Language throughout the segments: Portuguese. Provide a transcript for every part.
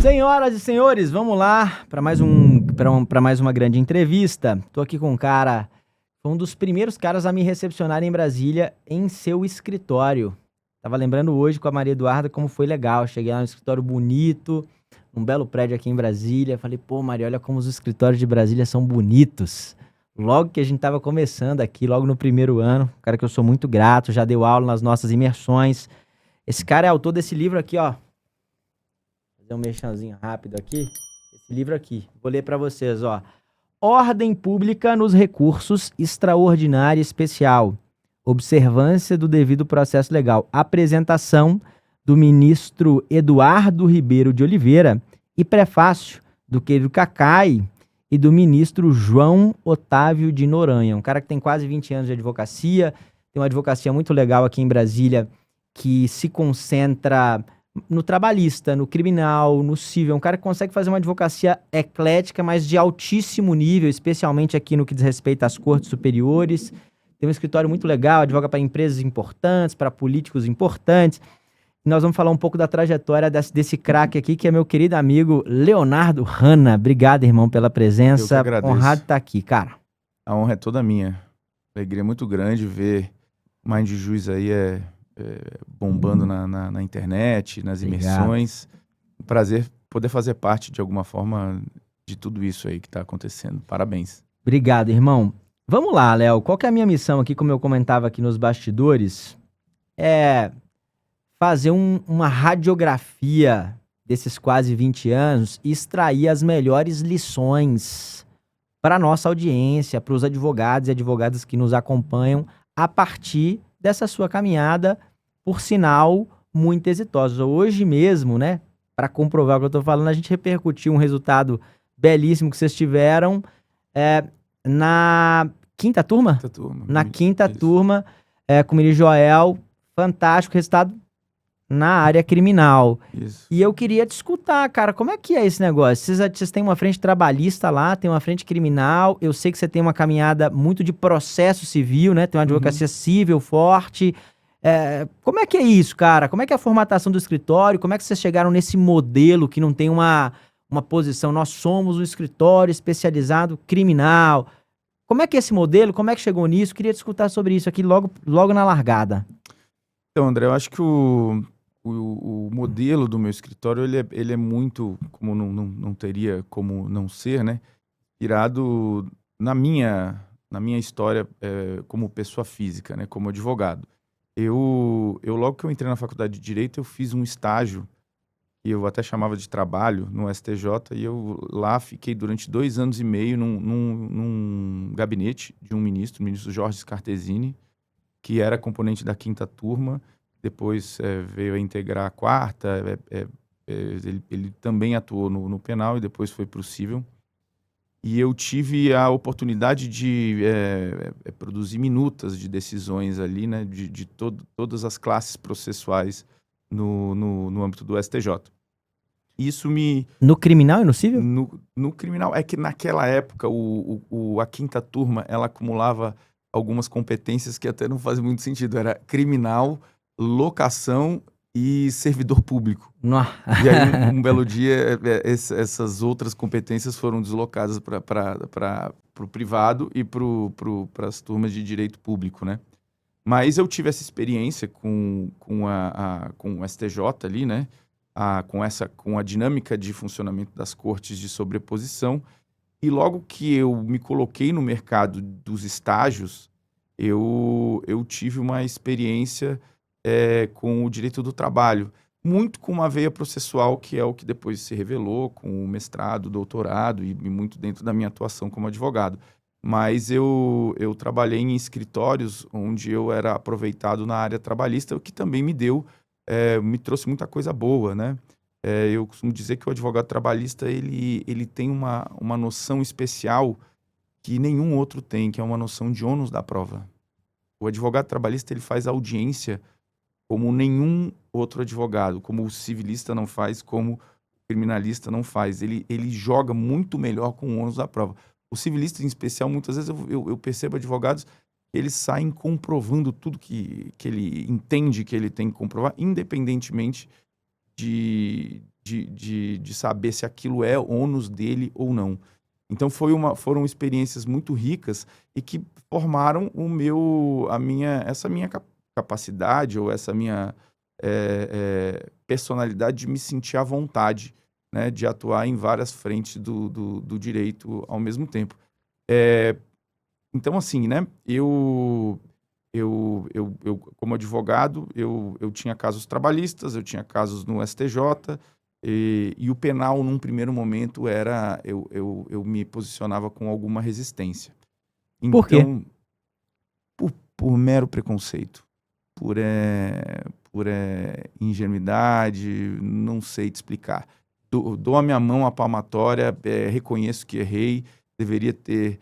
Senhoras e senhores, vamos lá para mais uma grande entrevista. Tô aqui com um cara, foi um dos primeiros caras a me recepcionar em Brasília em seu escritório. Tava lembrando hoje com a Maria Eduarda como foi legal. Cheguei lá no escritório bonito, um belo prédio aqui em Brasília. Falei, pô, Maria, olha como os escritórios de Brasília são bonitos. Logo que a gente tava começando aqui, logo no primeiro ano, um cara que eu sou muito grato, já deu aula nas nossas imersões. Esse cara é autor desse livro aqui, ó. Fazer um merchanzinho rápido aqui. Esse livro aqui, vou ler para vocês, ó. Ordem Pública nos Recursos Extraordinária e Especial. Observância do devido processo legal. Apresentação do ministro Eduardo Ribeiro de Oliveira e prefácio do querido Cacai e do ministro João Otávio de Noronha. Um cara que tem quase 20 anos de advocacia, tem uma advocacia muito legal aqui em Brasília, que se concentra no trabalhista, no criminal, no civil. É um cara que consegue fazer uma advocacia eclética, mas de altíssimo nível, especialmente aqui no que diz respeito às cortes superiores. Tem um escritório muito legal, advoga para empresas importantes, para políticos importantes. E nós vamos falar um pouco da trajetória desse craque aqui, que é meu querido amigo Leonardo Hanna. Obrigado, irmão, pela presença. Eu que agradeço. Honrado de estar aqui, cara. A honra é toda minha. Alegria muito grande ver Mind Juiz aí bombando na internet, nas imersões. Um prazer poder fazer parte, de alguma forma, de tudo isso aí que está acontecendo. Parabéns. Obrigado, irmão. Vamos lá, Léo. Qual que é a minha missão aqui, como eu comentava aqui nos bastidores? É fazer uma radiografia desses quase 20 anos e extrair as melhores lições para a nossa audiência, para os advogados e advogadas que nos acompanham a partir dessa sua caminhada, por sinal, muito exitosa. Hoje mesmo, né, para comprovar o que eu estou falando, a gente repercutiu um resultado belíssimo que vocês tiveram na quinta turma? Na quinta turma, com o ministro Joel. Fantástico resultado na área criminal. Isso. E eu queria te escutar, cara, como é que é esse negócio? Vocês têm uma frente trabalhista lá, tem uma frente criminal, eu sei que você tem uma caminhada muito de processo civil, né? Tem uma advocacia civil forte. Como é que é isso, cara? Como é que é a formatação do escritório? Como é que vocês chegaram nesse modelo que não tem uma posição? Nós somos um escritório especializado criminal. Como é que é esse modelo? Como é que chegou nisso? Queria te escutar sobre isso aqui logo na largada. Então, André, eu acho que o modelo do meu escritório, ele é muito, como não teria como não ser, né? Irado na minha história como pessoa física, né? Como advogado. Eu logo que eu entrei na faculdade de Direito, eu fiz um estágio, que eu até chamava de trabalho, no STJ, e eu lá fiquei durante 2 anos e meio num gabinete de um ministro, o ministro Jorge Scartesini, que era componente da quinta turma, depois veio a integrar a quarta, ele também atuou no penal e depois foi para o civil. E eu tive a oportunidade de produzir minutas de decisões ali, né, de todas as classes processuais no âmbito do STJ. Isso me... No criminal e no civil? No criminal. É que naquela época a quinta turma, ela acumulava algumas competências que até não fazem muito sentido. Era criminal, locação e servidor público. E aí, um belo dia, essas outras competências foram deslocadas para o privado e para as turmas de direito público, né? Mas eu tive essa experiência com o STJ ali, né? Com a dinâmica de funcionamento das cortes de sobreposição. E logo que eu me coloquei no mercado dos estágios, eu tive uma experiência com o direito do trabalho, muito com uma veia processual, que é o que depois se revelou com o mestrado, doutorado e muito dentro da minha atuação como advogado. Mas eu trabalhei em escritórios onde eu era aproveitado na área trabalhista, o que também me trouxe muita coisa boa, né? Eu costumo dizer que o advogado trabalhista ele tem uma noção especial que nenhum outro tem, que é uma noção de ônus da prova. O advogado trabalhista ele faz audiência como nenhum outro advogado, como o civilista não faz, como o criminalista não faz. Ele joga muito melhor com o ônus da prova. O civilista, em especial, muitas vezes eu percebo advogados que eles saem comprovando tudo que ele entende que ele tem que comprovar, independentemente de de saber se aquilo é ônus dele ou não. Então foram experiências muito ricas e que formaram essa minha capacidade ou essa minha personalidade de me sentir à vontade, né, de atuar em várias frentes do direito ao mesmo tempo. Então, assim, né, eu como advogado, eu tinha casos trabalhistas, eu tinha casos no STJ, e o penal, num primeiro momento, eu me posicionava com alguma resistência. Por quê? Então, por mero preconceito, por ingenuidade, não sei te explicar. Dou a minha mão à palmatória, reconheço que errei, deveria ter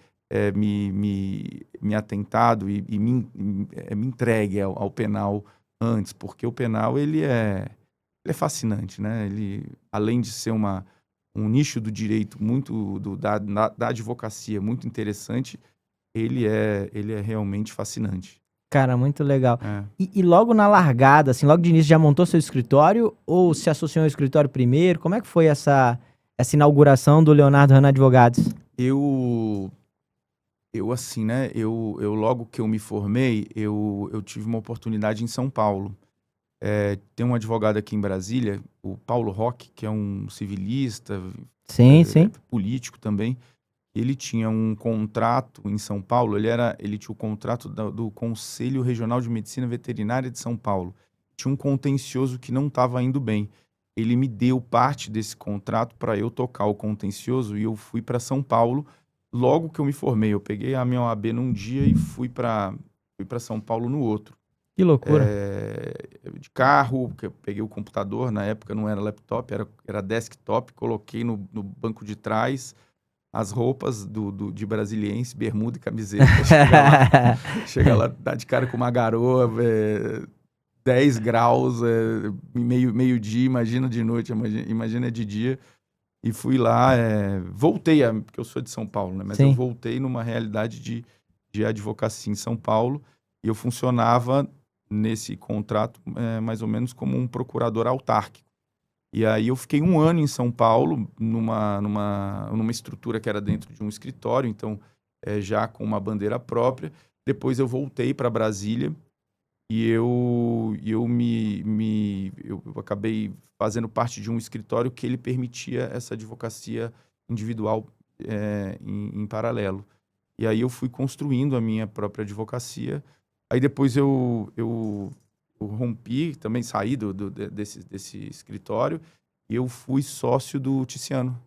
me atentado e me entregue ao penal antes, porque o penal ele é fascinante, né? Ele, além de ser um nicho do direito muito da advocacia muito interessante, ele é realmente fascinante. Cara, muito legal. E logo na largada, assim, logo de início já montou seu escritório ou se associou ao escritório primeiro? Como é que foi essa inauguração do Leonardo Hanna Advogados? Eu assim, né, eu logo que eu me formei, eu tive uma oportunidade em São Paulo. Tem um advogado aqui em Brasília, o Paulo Roque, que é um civilista, Sim, sim. político também. Ele tinha um contrato em São Paulo, ele tinha o contrato do Conselho Regional de Medicina Veterinária de São Paulo. Tinha um contencioso que não estava indo bem. Ele me deu parte desse contrato para eu tocar o contencioso e eu fui para São Paulo. Logo que eu me formei, eu peguei a minha OAB num dia e fui para São Paulo no outro. Que loucura. De carro, porque eu peguei o computador, na época não era laptop, era desktop, coloquei no banco de trás as roupas de brasiliense, bermuda e camiseta. Chega lá, dá de cara com uma garoa, 10 graus, meio-dia, imagina de noite, imagina de dia. E fui lá, voltei, porque eu sou de São Paulo, né? Mas Sim. eu voltei numa realidade de advocacia em São Paulo e eu funcionava nesse contrato mais ou menos como um procurador autárquico. E aí eu fiquei 1 ano em São Paulo, numa estrutura que era dentro de um escritório, então já com uma bandeira própria. Depois eu voltei para Brasília e eu acabei fazendo parte de um escritório que ele permitia essa advocacia individual em paralelo. E aí eu fui construindo a minha própria advocacia. Aí depois eu rompi, também saí desse escritório e eu fui sócio do Tiziano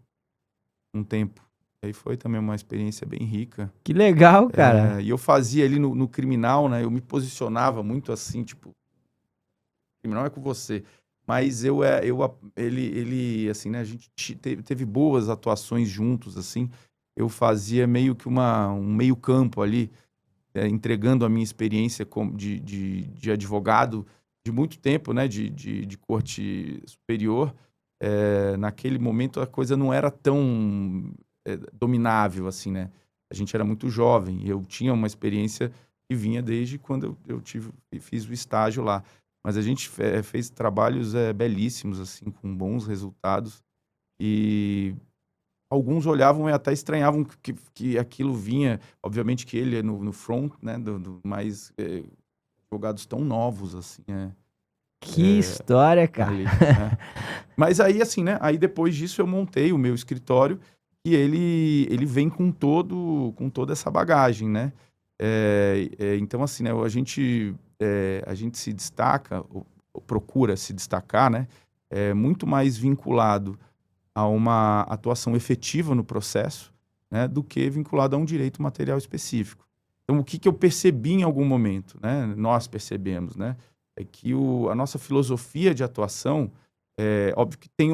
um tempo. Aí foi também uma experiência bem rica. Que legal, cara. E eu fazia ali no criminal, né? Eu me posicionava muito assim, tipo, criminal é com você. Mas ele, assim, né? A gente teve boas atuações juntos, assim. Eu fazia meio que um meio campo ali, entregando a minha experiência de advogado de muito tempo, né? De corte superior. Naquele momento a coisa não era tão dominável, assim, né? A gente era muito jovem. Eu tinha uma experiência que vinha desde quando eu fiz o estágio lá. Mas a gente fez trabalhos belíssimos, assim, com bons resultados. E alguns olhavam e até estranhavam que aquilo vinha... Obviamente que ele é no front, né? Mais advogados tão novos, assim, Que história, cara. ali, né? Mas aí, assim, né? Aí depois disso eu montei o meu escritório e ele vem com toda essa bagagem, né? Então, assim, né? A gente se destaca, ou procura se destacar, né? Muito mais vinculado a uma atuação efetiva no processo, né? Do que vinculado a um direito material específico. Então, o que eu percebi em algum momento, né? Nós percebemos, né? É que a nossa filosofia de atuação, óbvio que tem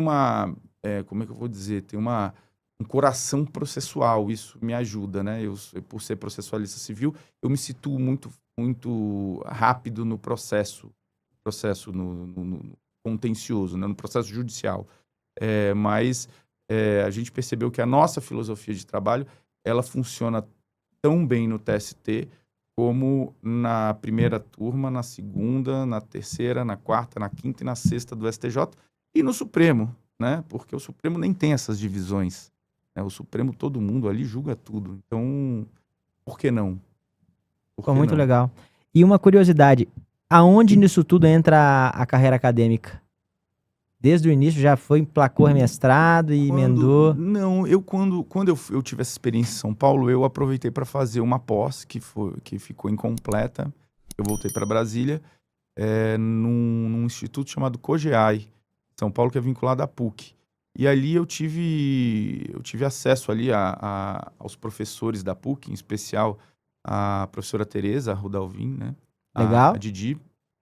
como é que eu vou dizer? Tem um coração processual, isso me ajuda, né? Eu, por ser processualista civil, eu me situo muito, muito rápido no processo no contencioso, né? No processo judicial. Mas a gente percebeu que a nossa filosofia de trabalho, ela funciona tão bem no TST como na primeira turma, na segunda, na terceira, na quarta, na quinta e na sexta do STJ e no Supremo. né? Porque o Supremo nem tem essas divisões, né? O Supremo, todo mundo ali julga tudo. Então, por que não? Por Pô, que muito não? legal. E uma curiosidade, aonde nisso tudo entra a carreira acadêmica? Desde o início já foi, emplacou mestrado e emendou. Não, quando eu tive essa experiência em São Paulo, eu aproveitei para fazer uma pós que ficou incompleta. Eu voltei para Brasília, num instituto chamado COGEAI, em São Paulo, que é vinculado à PUC. E ali eu tive acesso ali aos professores da PUC, em especial a professora Tereza Rudalvin, né? A Legal? Didi,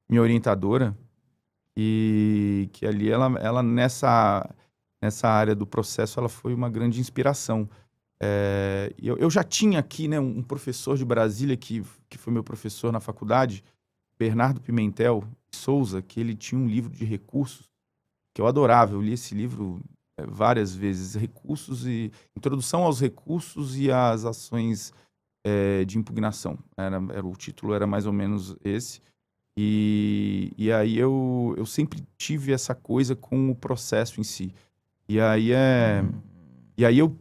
minha orientadora, e que ali ela nessa área do processo, ela foi uma grande inspiração. Eu já tinha aqui, né, um professor de Brasília que foi meu professor na faculdade, Bernardo Pimentel Souza, que ele tinha um livro de recursos que eu adorava. Eu li esse livro várias vezes, Recursos e Introdução aos Recursos e às Ações de Impugnação. O título era mais ou menos esse. E aí eu sempre tive essa coisa com o processo em si. E aí eu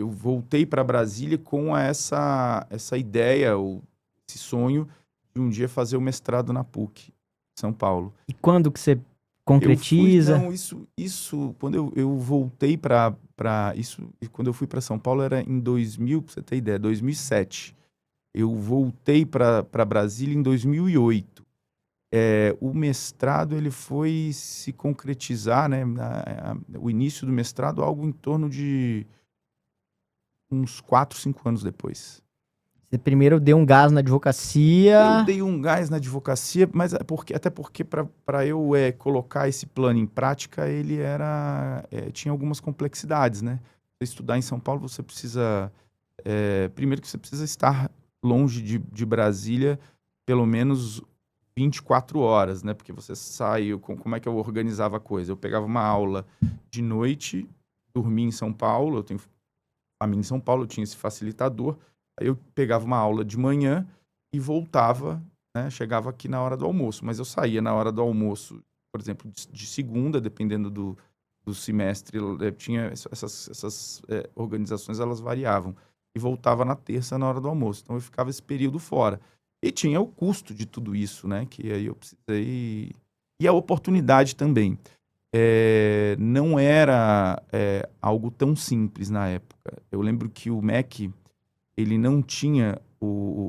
voltei para Brasília com essa ideia, ou esse sonho de um dia fazer o mestrado na PUC, São Paulo. E quando que você concretiza? Não, isso quando eu voltei para isso, quando eu fui para São Paulo era em 2000, para você ter ideia, 2007. Eu voltei para Brasília em 2008. O mestrado ele foi se concretizar, né? O início do mestrado, algo em torno de uns 4, 5 anos depois. Você primeiro deu um gás na Eu advocacia. dei um gás na advocacia, mas até porque para eu colocar esse plano em prática, ele tinha algumas complexidades, né? Para estudar em São Paulo, você precisa primeiro que você precisa estar longe de Brasília pelo menos 24 horas, né? Porque você sai, como é que eu organizava a coisa? Eu pegava uma aula de noite, dormia em São Paulo, eu tenho família em São Paulo, eu tinha esse facilitador, aí eu pegava uma aula de manhã e voltava, né? Chegava aqui na hora do almoço, mas eu saía na hora do almoço, por exemplo, de segunda, dependendo do semestre, tinha essas organizações, elas variavam, e voltava na terça na hora do almoço, então eu ficava esse período fora. E tinha o custo de tudo isso, né? Que aí eu precisei. E a oportunidade também. Não era algo tão simples na época. Eu lembro que o MEC, ele não tinha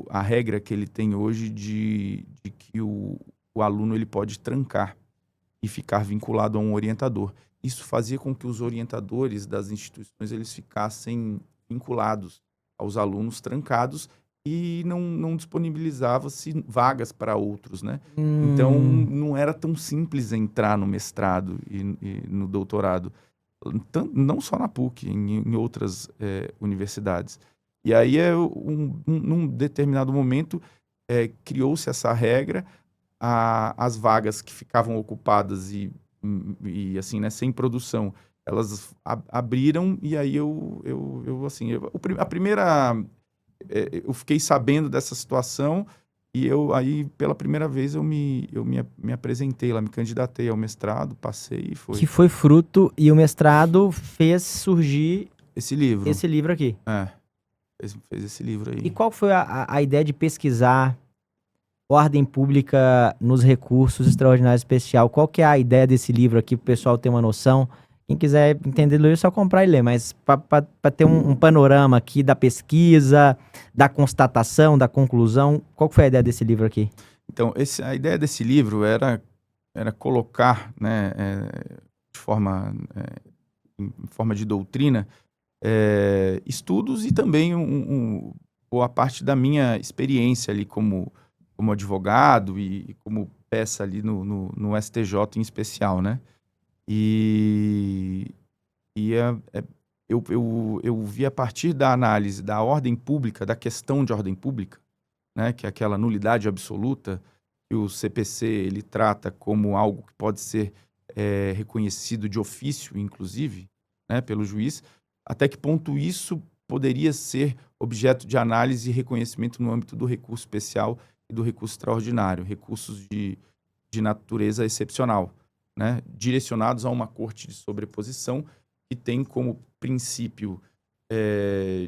a regra que ele tem hoje de que o aluno ele pode trancar e ficar vinculado a um orientador. Isso fazia com que os orientadores das instituições eles ficassem vinculados aos alunos trancados e não disponibilizava-se vagas para outros, né? Então, não era tão simples entrar no mestrado e no doutorado, não só na PUC, em outras universidades. E aí, num determinado momento, criou-se essa regra, as vagas que ficavam ocupadas e assim, né, sem produção, elas abriram, e aí a primeira eu fiquei sabendo dessa situação e aí pela primeira vez eu me apresentei lá, me candidatei ao mestrado, passei e foi. Que foi fruto, e o mestrado fez surgir Esse livro. esse livro aqui. Fez esse livro aí. E qual foi a ideia de pesquisar ordem pública nos recursos extraordinários especial? Qual que é a ideia desse livro aqui, para o pessoal ter uma noção? Quem quiser entender é só comprar e ler, mas para ter um panorama aqui da pesquisa, da constatação, da conclusão, qual que foi a ideia desse livro aqui? Então, a ideia desse livro era colocar, né, em forma de doutrina, estudos e também boa parte da minha experiência ali como advogado e como peça ali no STJ em especial, né? Eu vi a partir da análise da ordem pública, da questão de ordem pública, né, que é aquela nulidade absoluta que o CPC ele trata como algo que pode ser reconhecido de ofício, inclusive, né, pelo juiz, até que ponto isso poderia ser objeto de análise e reconhecimento no âmbito do recurso especial e do recurso extraordinário, recursos de natureza excepcional. né, direcionados a uma corte de sobreposição que tem como princípio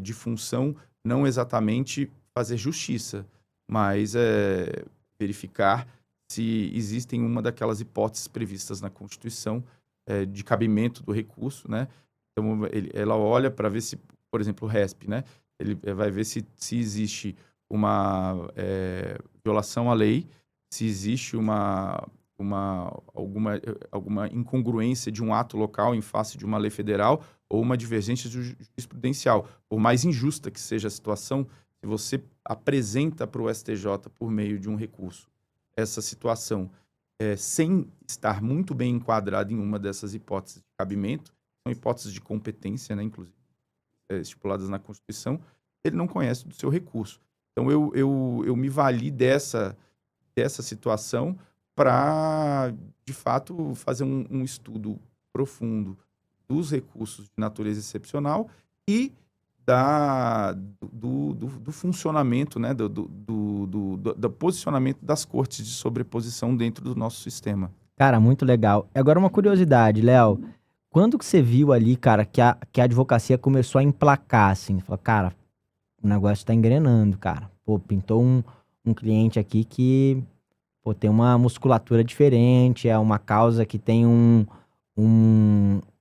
de função não exatamente fazer justiça, mas verificar se existem uma daquelas hipóteses previstas na Constituição de cabimento do recurso, né? Então, ela olha para ver se, por exemplo, o RESP, né? Ele vai ver se existe uma violação à lei, se existe alguma incongruência de um ato local em face de uma lei federal ou uma divergência jurisprudencial. Por mais injusta que seja a situação, se você apresenta para o STJ, por meio de um recurso, essa situação sem estar muito bem enquadrado em uma dessas hipóteses de cabimento, são hipóteses de competência, né, inclusive, estipuladas na Constituição, ele não conhece do seu recurso. Então, eu me vali dessa situação para, de fato, fazer um estudo profundo dos recursos de natureza excepcional e do funcionamento, né, do posicionamento das cortes de sobreposição dentro do nosso sistema. Cara, muito legal. Agora uma curiosidade, Léo. Quando que você viu ali, cara, que a advocacia começou a emplacar, assim? Falou, cara, o negócio tá engrenando, cara. Pô, pintou um cliente aqui que, pô, tem uma musculatura diferente, é uma causa que tem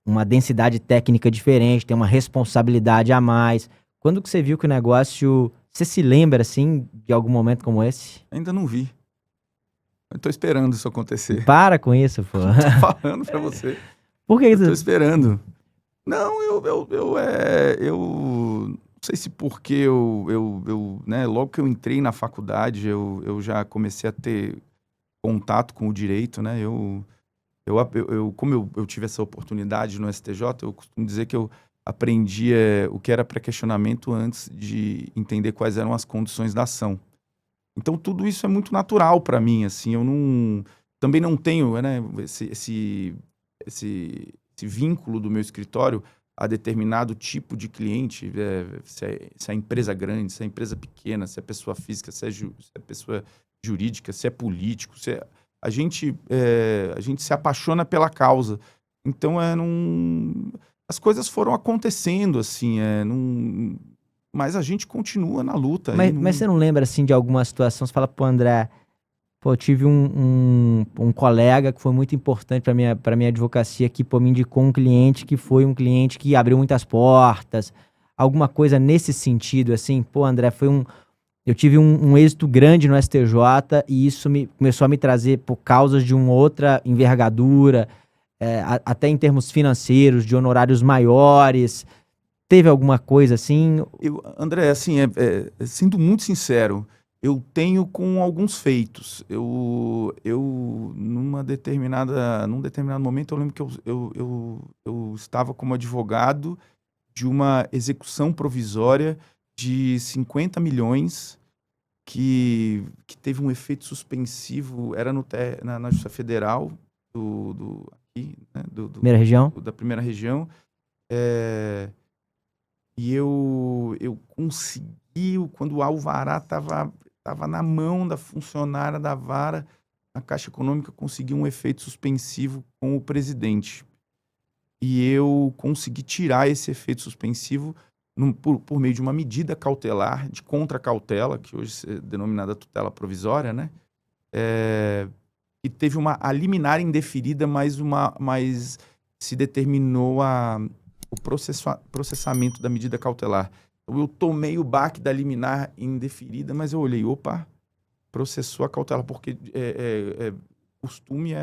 uma densidade técnica diferente, tem uma responsabilidade a mais. Quando que você viu que o negócio... Você se lembra, assim, de algum momento como esse? Ainda não vi. Eu tô esperando isso acontecer. Para com isso, pô. Tô falando pra você. Por que Eu tô isso? esperando. Não, eu não sei se porque né, logo que eu entrei na faculdade, eu já comecei a ter contato com o direito, né? Como eu tive essa oportunidade no STJ, eu costumo dizer que eu aprendi o que era pré-questionamento antes de entender quais eram as condições da ação. Então, tudo isso é muito natural para mim, assim, também não tenho, né, esse vínculo do meu escritório a determinado tipo de cliente, se é empresa grande, se é empresa pequena, se é pessoa física, se é pessoa jurídica, se é político, a gente se apaixona pela causa. Então, as coisas foram acontecendo, assim, mas a gente continua na luta. Mas você não lembra, assim, de alguma situação? Você fala, pô, André, pô, eu tive um colega que foi muito importante pra minha advocacia, que, pô, me indicou um cliente que foi um cliente que abriu muitas portas. Alguma coisa nesse sentido, assim? Pô, André, eu tive um êxito grande no STJ e isso começou a me trazer, por causas de uma outra envergadura, até em termos financeiros, de honorários maiores. Teve alguma coisa assim? André, assim, sendo muito sincero, eu tenho com alguns feitos. Num determinado momento, eu lembro que eu estava como advogado de uma execução provisória de 50 milhões que teve um efeito suspensivo, era na Justiça Federal aqui, né, Primeira região? da primeira região. E eu consegui, quando o alvará estava na mão da funcionária da vara, a Caixa Econômica conseguiu um efeito suspensivo com o presidente. E eu consegui tirar esse efeito suspensivo por meio de uma medida cautelar, de contracautela, que hoje é denominada tutela provisória, né? E teve a liminar indeferida, mas se determinou o processamento da medida cautelar. Então, eu tomei o baque da liminar indeferida, mas eu olhei, opa, processou a cautelar, porque costume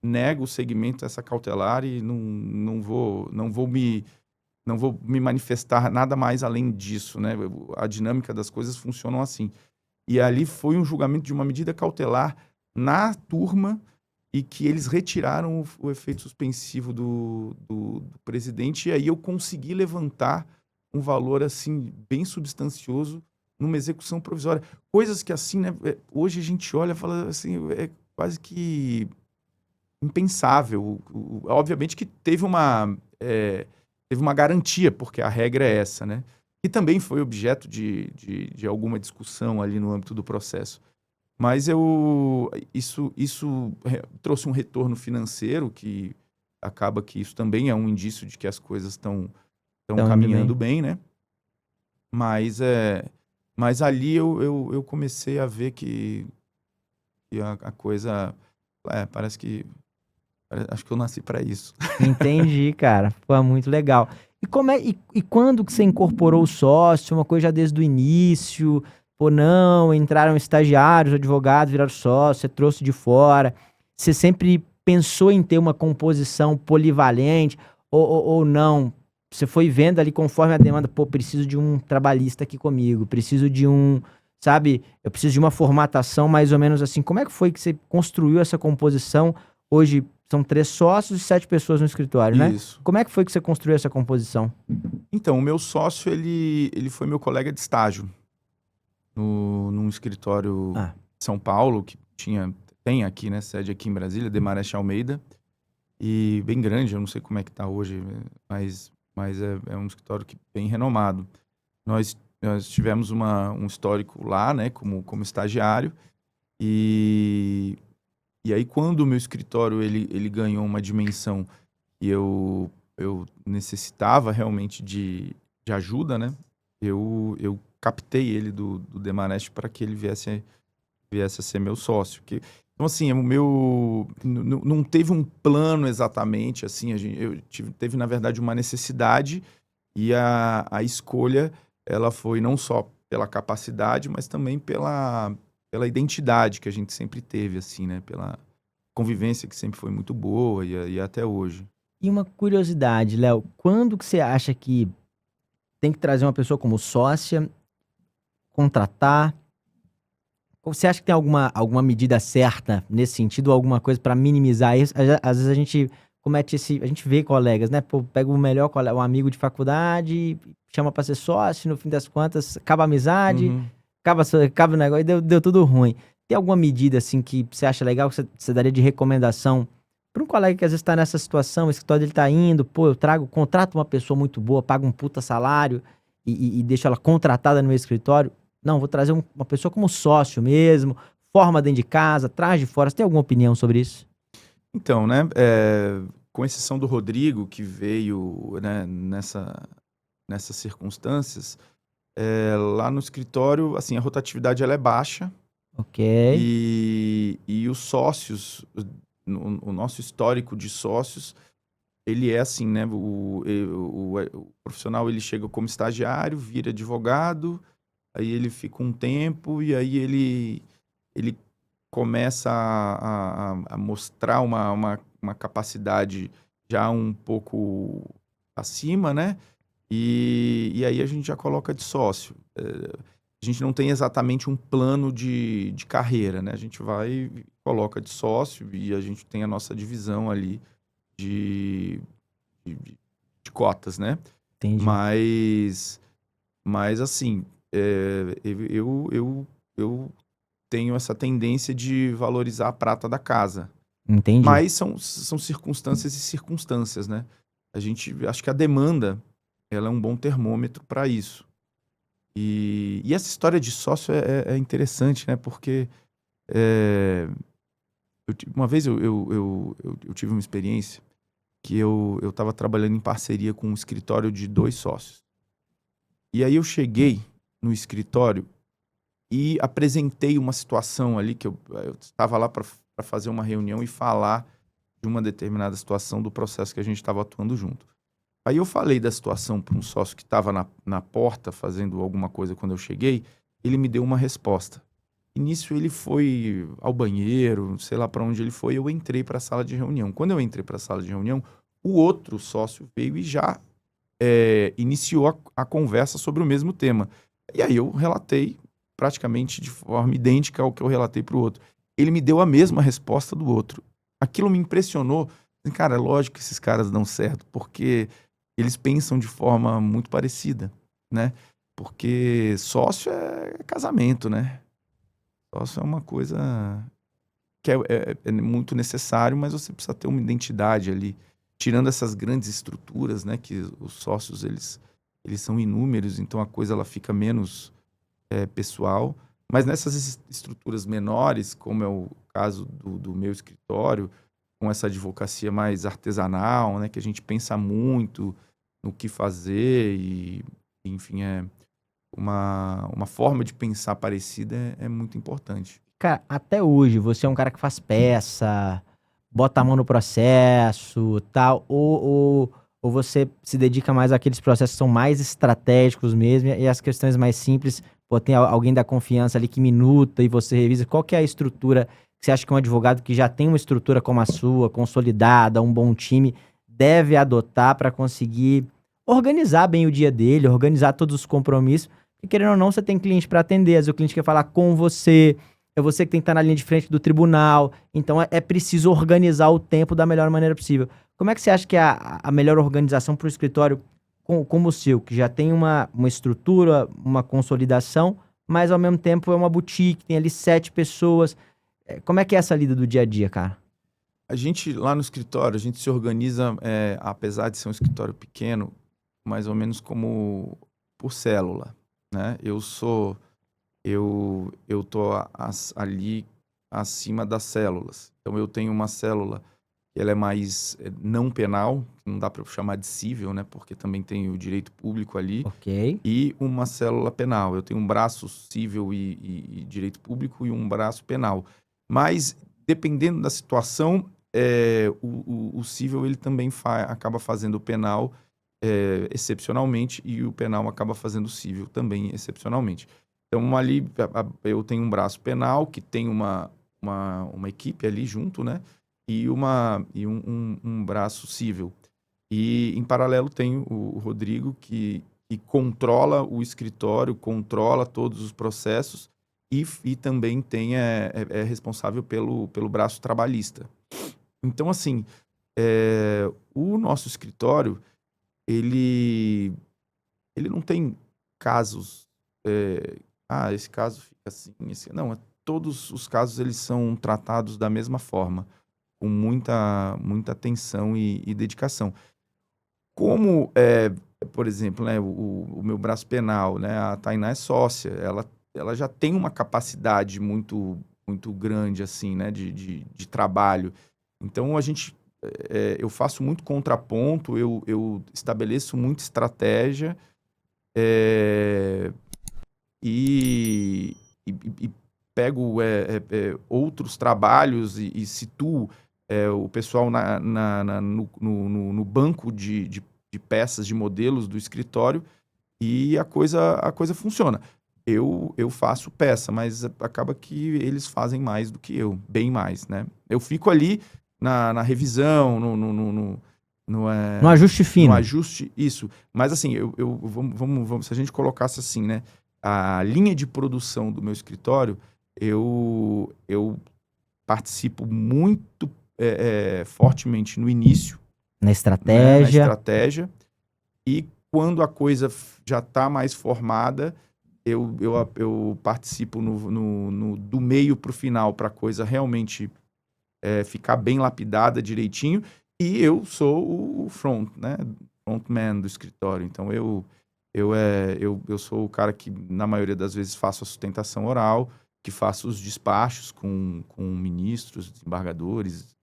nego o segmento essa cautelar e não vou me manifestar nada mais além disso, né? A dinâmica das coisas funcionam assim. E ali foi um julgamento de uma medida cautelar na turma e que eles retiraram o efeito suspensivo do presidente, e aí eu consegui levantar um valor, assim, bem substancioso numa execução provisória. Coisas que, assim, né, hoje a gente olha e fala, assim, é quase que impensável. Obviamente que teve uma garantia, porque a regra é essa, né? E também foi objeto de alguma discussão ali no âmbito do processo. Mas isso trouxe um retorno financeiro que acaba que isso também é um indício de que as coisas estão Então, caminhando bem, né? Mas ali eu comecei a ver que a coisa... parece que... Acho que eu nasci para isso. entendi, cara. Foi muito legal. E quando que você incorporou o sócio? Uma coisa já desde o início? Ou não? Entraram estagiários, advogados, viraram sócio, você trouxe de fora. Você sempre pensou em ter uma composição polivalente? Ou não? Você foi vendo ali conforme a demanda, pô, preciso de um trabalhista aqui comigo, preciso de um, sabe? Eu preciso de uma formatação mais ou menos assim. Como é que foi que você construiu essa composição? Hoje são 3 sócios e 7 pessoas no escritório, né? Isso. Como é que foi que você construiu essa composição? Então, o meu sócio, ele foi meu colega de estágio num escritório Ah, de São Paulo, que tem aqui, né, sede aqui em Brasília, Demarest Almeida, e bem grande, eu não sei como é que tá hoje, mas é um escritório bem renomado. Nós tivemos um histórico lá, né, como estagiário, e aí quando o meu escritório ele ganhou uma dimensão e eu necessitava realmente de ajuda, né, eu captei ele do Demarest para que ele viesse a ser meu sócio. Então, assim, não teve um plano exatamente, assim, teve, na verdade, uma necessidade e a escolha, ela foi não só pela capacidade, mas também pela identidade que a gente sempre teve, assim, né? Pela convivência que sempre foi muito boa e até hoje. e uma curiosidade, Léo, quando que você acha que tem que trazer uma pessoa como sócia, contratar? Ou você acha que tem alguma medida certa nesse sentido, ou alguma coisa para minimizar isso? Às vezes a gente comete a gente vê colegas, né? Pô, pega o melhor colega, um amigo de faculdade, chama para ser sócio, no fim das contas, acaba a amizade, Uhum. acaba o negócio e deu tudo ruim. Tem alguma medida assim que você acha legal, que você daria de recomendação para um colega que às vezes está nessa situação, o escritório dele tá indo, pô, contrato uma pessoa muito boa, pago um puta salário e deixo ela contratada no meu escritório? Não, vou trazer uma pessoa como sócio mesmo, forma dentro de casa, traz de fora. Você tem alguma opinião sobre isso? Então, né, com exceção do Rodrigo, que veio, né, nessas circunstâncias, lá no escritório, assim, a rotatividade ela é baixa Ok. e os sócios, o nosso histórico de sócios, ele é assim, né? O profissional ele chega como estagiário, vira advogado, aí ele fica um tempo e aí ele começa a mostrar uma capacidade já um pouco acima, né? E aí a gente já coloca de sócio. A gente não tem exatamente um plano de carreira, né? A gente vai e coloca de sócio e a gente tem a nossa divisão ali de, de, de cotas, né? Entendi. Mas assim, eu tenho essa tendência de valorizar a prata da casa. Entendi. Mas são circunstâncias e circunstâncias, né? Acho que a demanda, ela é um bom termômetro para isso. E essa história de sócio é interessante, né? Porque uma vez eu tive uma experiência que eu estava trabalhando em parceria com um escritório de 2 sócios. E aí eu cheguei no escritório e apresentei uma situação ali que eu estava lá para fazer uma reunião e falar de uma determinada situação do processo que a gente estava atuando junto. Aí eu falei da situação para um sócio que estava na porta fazendo alguma coisa quando eu cheguei, ele me deu uma resposta. E nisso ele foi ao banheiro, sei lá para onde ele foi, eu entrei para a sala de reunião. Quando eu entrei para a sala de reunião, o outro sócio veio e já iniciou a conversa sobre o mesmo tema. E aí eu relatei praticamente de forma idêntica ao que eu relatei para o outro. Ele me deu a mesma resposta do outro. Aquilo me impressionou. Cara, é lógico que esses caras dão certo, porque eles pensam de forma muito parecida, né? Porque sócio é casamento, né? Sócio é uma coisa que é muito necessário, mas você precisa ter uma identidade ali. Tirando essas grandes estruturas, né? Que os sócios, eles são inúmeros, então a coisa ela fica menos pessoal. Mas nessas estruturas menores, como é o caso do meu escritório, com essa advocacia mais artesanal, né, que a gente pensa muito no que fazer e, enfim, uma forma de pensar parecida é muito importante. Cara, até hoje, você é um cara que faz peça, bota a mão no processo, tal, ou você se dedica mais àqueles processos que são mais estratégicos mesmo, e as questões mais simples, pô, tem alguém da confiança ali que minuta e você revisa. Qual que é a estrutura que você acha que um advogado que já tem uma estrutura como a sua, consolidada, um bom time, deve adotar para conseguir organizar bem o dia dele, organizar todos os compromissos? E querendo ou não, você tem cliente para atender, às vezes o cliente quer falar com você, é você que tem que estar na linha de frente do tribunal, então é preciso organizar o tempo da melhor maneira possível. Como é que você acha que é a melhor organização para o escritório como o seu, que já tem uma estrutura, uma consolidação, mas ao mesmo tempo é uma boutique, tem ali 7 pessoas. Como é que é essa lida do dia a dia, cara? A gente, lá no escritório, a gente se organiza, apesar de ser um escritório pequeno, mais ou menos como por célula, né? Eu tô ali acima das células. Então eu tenho uma célula que ela é mais não penal, não dá para chamar de cível, né? Porque também tem o direito público ali. Ok. E uma célula penal. Eu tenho um braço cível e direito público e um braço penal. Mas, dependendo da situação, o cível ele também acaba fazendo o penal excepcionalmente e o penal acaba fazendo o cível também excepcionalmente. Então, ali eu tenho um braço penal que tem uma equipe ali junto, né? E um braço cível. E, em paralelo, tenho o Rodrigo, que controla o escritório, controla todos os processos e também é responsável pelo braço trabalhista. Então, assim, o nosso escritório, ele não tem casos, esse caso fica assim, não, todos os casos eles são tratados da mesma forma, com muita atenção e dedicação. Como, por exemplo, né, o meu braço penal, né, a Tainá é sócia, ela já tem uma capacidade muito grande, assim, né, de trabalho. Então, eu faço muito contraponto, eu estabeleço muita estratégia, e pego outros trabalhos e situo o pessoal no banco de peças, de modelos do escritório, e a coisa funciona. Eu faço peça, mas acaba que eles fazem mais do que eu, bem mais, né? Eu fico ali na revisão, No ajuste no fino. ajuste, isso. Mas assim, vamos, se a gente colocasse assim, né? A linha de produção do meu escritório, eu participo muito fortemente no início, Na né, na estratégia. estratégia, e quando a coisa já está mais formada, eu participo do meio para o final, para a coisa realmente ficar bem lapidada direitinho, e eu sou o né, frontman do escritório. Então eu sou o cara que, na maioria das vezes, faço a sustentação oral, que faço os despachos com ministros, desembargadores,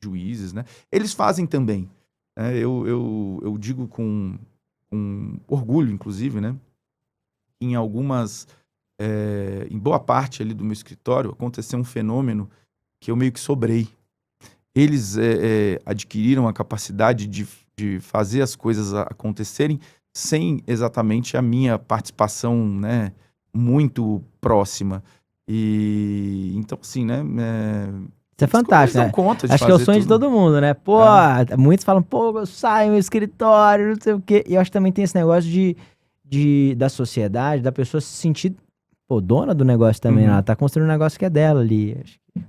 juízes, né? Eles fazem também. Né? Eu digo com orgulho, inclusive, né? Em boa parte ali do meu escritório, aconteceu um fenômeno que eu meio que sobrei. Eles adquiriram a capacidade de fazer as coisas acontecerem sem exatamente a minha participação, né, muito próxima. E então, assim, né? Isso é fantástico, Eles dão né? conta de Acho que é o fazer sonho de tudo. todo mundo, né? Pô, muitos falam, pô, eu saio meu escritório, não sei o quê. E eu acho que também tem esse negócio da sociedade, da pessoa se sentir, pô, dona do negócio também. Uhum. Ela tá construindo um negócio que é dela ali. Acho que,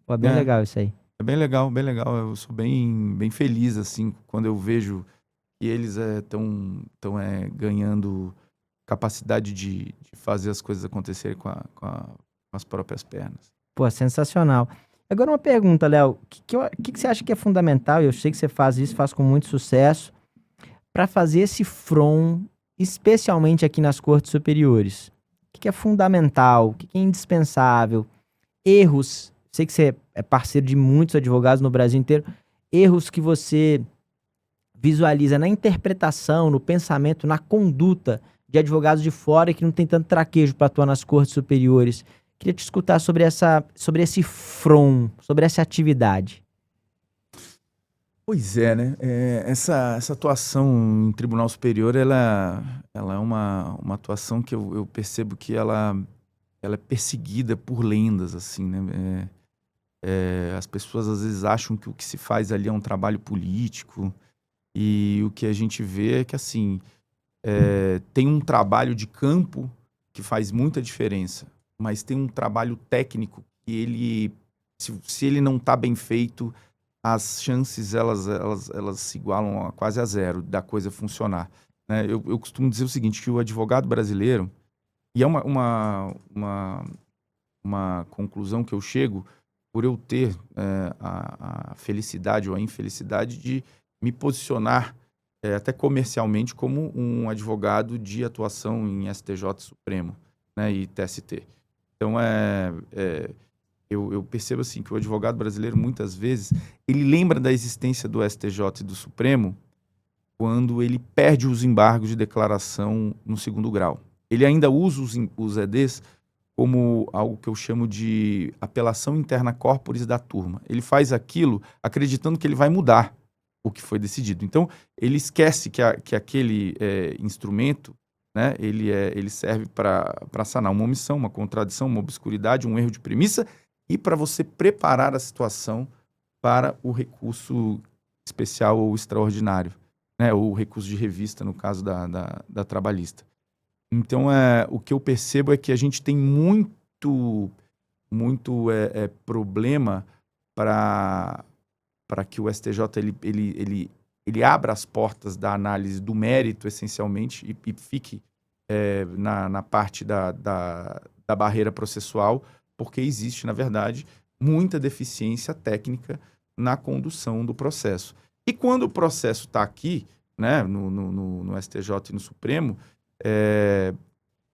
pô, é bem legal isso aí. É bem legal, bem legal. Eu sou bem feliz, assim, quando eu vejo que eles estão ganhando capacidade de fazer as coisas acontecerem com as próprias pernas. Pô, sensacional. Agora uma pergunta, Léo. O que você acha que é fundamental? Eu sei que você faz isso, faz com muito sucesso, para fazer esse front, especialmente aqui nas cortes superiores. que é fundamental, o que é indispensável, erros. Sei que você é parceiro de muitos advogados no Brasil inteiro, erros que você visualiza na interpretação, no pensamento, na conduta de advogados de fora que não tem tanto traquejo para atuar nas cortes superiores. Queria te escutar sobre esse front, sobre essa atividade. Pois é, né? Essa atuação em tribunal superior, ela é uma atuação que eu percebo que ela é perseguida por lendas, assim, né? As pessoas às vezes acham que o que se faz ali é um trabalho político, e o que a gente vê é que, assim, tem um trabalho de campo que faz muita diferença, mas tem um trabalho técnico que se ele não está bem feito, as chances elas se igualam quase a zero da coisa funcionar, né? Eu costumo dizer o seguinte, que o advogado brasileiro, e é uma conclusão que eu chego por eu ter a felicidade ou a infelicidade de me posicionar até comercialmente como um advogado de atuação em STJ Supremo, né, e TST. Então, eu percebo assim que o advogado brasileiro, muitas vezes, ele lembra da existência do STJ e do Supremo quando ele perde os embargos de declaração no segundo grau. Ele ainda usa os EDs como algo que eu chamo de apelação interna corporis da turma. Ele faz aquilo acreditando que ele vai mudar o que foi decidido. Então, ele esquece que aquele instrumento, né, ele serve para sanar uma omissão, uma contradição, uma obscuridade, um erro de premissa e para você preparar a situação para o recurso especial ou extraordinário, né, ou o recurso de revista, no caso da trabalhista. Então, o que eu percebo é que a gente tem muito problema para que o STJ ele abra as portas da análise do mérito, essencialmente, e fique na parte da barreira processual, porque existe, na verdade, muita deficiência técnica na condução do processo. E quando o processo está aqui, né, no STJ e no Supremo,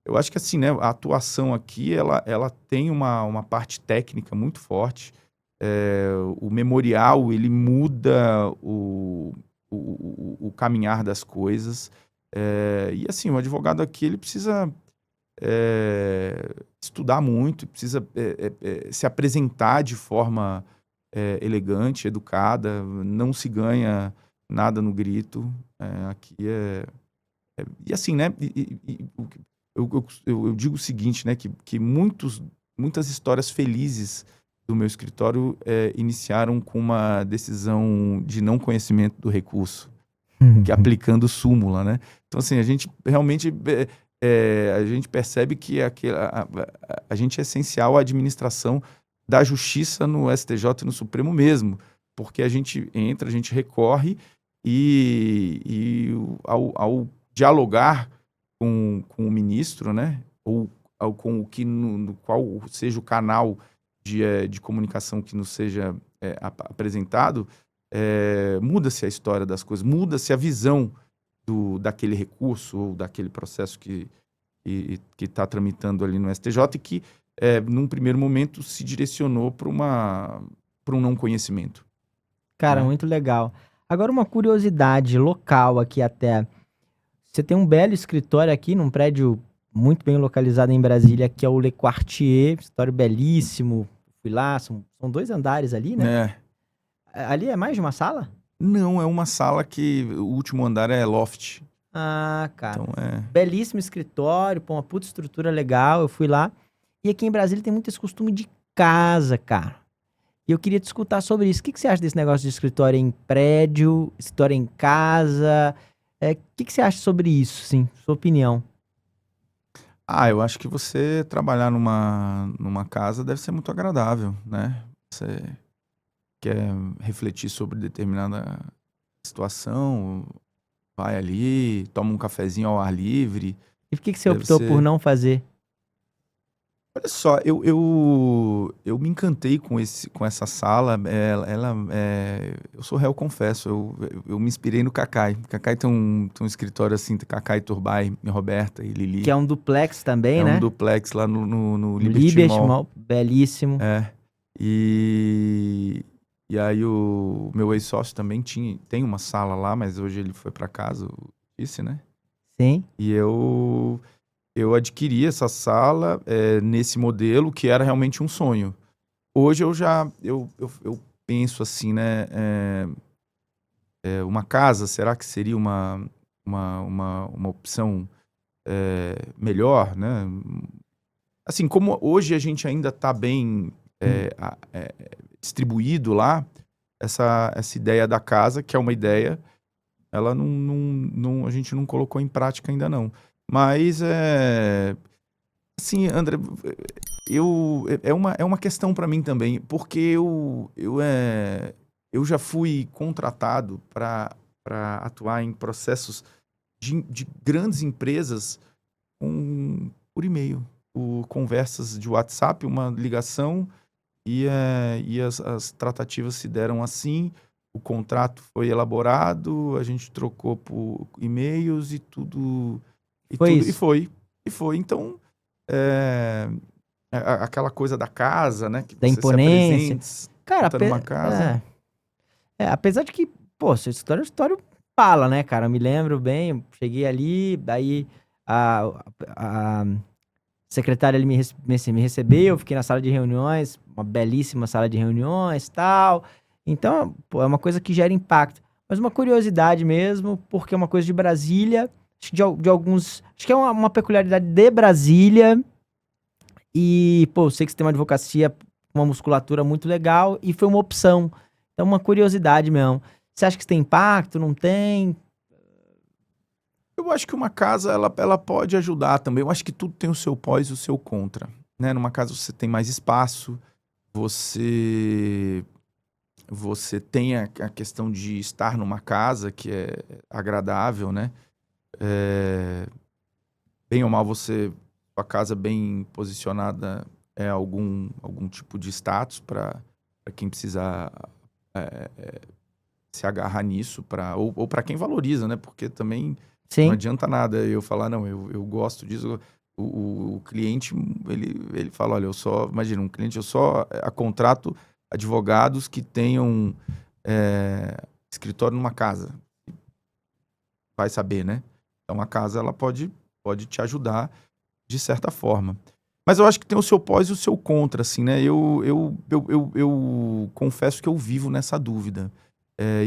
eu acho que assim, né, a atuação aqui ela tem uma parte técnica muito forte. O memorial ele muda o caminhar das coisas. E assim, o advogado aqui ele precisa estudar muito, precisa se apresentar de forma elegante, educada, não se ganha nada no grito. Aqui e assim, né? Eu digo o seguinte, né? Que muitas histórias felizes do meu escritório iniciaram com uma decisão de não conhecimento do recurso, que aplicando súmula, né? Então, assim, a gente realmente a gente percebe que a gente é essencial à administração da justiça no STJ e no Supremo mesmo, porque a gente entra, a gente recorre e ao dialogar com o ministro, né, ou com o que no qual seja o canal de comunicação que nos seja apresentado, muda-se a história das coisas, muda-se a visão daquele recurso ou daquele processo que está tramitando ali no STJ e que, num primeiro momento, se direcionou para um não conhecimento. Cara, né? muito legal. Agora uma curiosidade local aqui até. Você tem um belo escritório aqui num prédio muito bem localizado em Brasília, que é o Le Quartier, escritório belíssimo. Fui lá, são 2 andares ali, né? Ali é mais de uma sala? Não, é uma sala que o último andar é loft. Ah, cara. Então Belíssimo escritório, pô, uma puta estrutura legal, eu fui lá. E aqui em Brasília tem muito esse costume de casa, cara. E eu queria te escutar sobre isso. O que você acha desse negócio de escritório em prédio, escritório em casa? O que você acha sobre isso, sim? Sua opinião. eu acho que você trabalhar numa casa deve ser muito agradável, né? Você quer refletir sobre determinada situação, vai ali, toma um cafezinho ao ar livre. E por que você Deve optou por ser. não fazer? Olha só, eu me encantei com essa sala. Eu sou réu, confesso. Eu me inspirei no Cacai. Cacai tem um escritório assim, tem Cacai, Turbay, Roberta e Que Lili. é um duplex também, É um né? duplex lá no No Liberty Liberty Mall. Mall, belíssimo. É. E, e aí o meu ex-sócio também tem uma sala lá, mas hoje ele foi para casa, disse, né? Sim, E eu adquiri essa sala nesse modelo que era realmente um sonho. Hoje eu penso assim, né? Uma casa, será que seria uma opção melhor, né? Assim, como hoje a gente ainda está bem distribuído lá, essa ideia da casa, que é uma ideia, ela a gente não colocou em prática ainda não. Mas, assim, André, é uma questão para mim também, porque eu já fui contratado para atuar em processos de grandes empresas por e-mail, por conversas de WhatsApp, uma ligação, e as tratativas se deram assim, o contrato foi elaborado, a gente trocou por e-mails e tudo, e foi tudo, isso. e foi. Então, é, aquela coisa da casa, né, que Da você se imponência. apresenta, Cara, tá numa casa. apesar de que, pô, seu escritório fala, né, cara? Eu me lembro bem, cheguei ali, daí a secretária ali me recebeu, fiquei na sala de reuniões, uma belíssima sala de reuniões, tal. Então, pô, é uma coisa que gera impacto. Mas uma curiosidade mesmo, porque é uma coisa de Brasília, acho que de alguns, acho que é uma peculiaridade de Brasília. E, pô, eu sei que você tem uma advocacia, uma musculatura muito legal e foi uma opção. Então, uma curiosidade mesmo. Você acha que isso tem impacto? Não tem? Eu acho que uma casa, ela pode ajudar também. Eu acho que tudo tem o seu pós e o seu contra, né? Numa casa você tem mais espaço, você tem a questão de estar numa casa que é agradável, né? É, bem ou mal sua casa bem posicionada é algum tipo de status para quem precisar é, se agarrar nisso, ou para quem valoriza, né? Porque também não Sim, adianta nada eu falar, não, eu gosto disso. O cliente, ele fala, olha, imagina, um cliente, eu só contrato advogados que tenham escritório numa casa. Vai saber, né? Então a casa, ela pode te ajudar de certa forma. Mas eu acho que tem o seu pós e o seu contra, assim, né? Eu confesso que eu vivo nessa dúvida.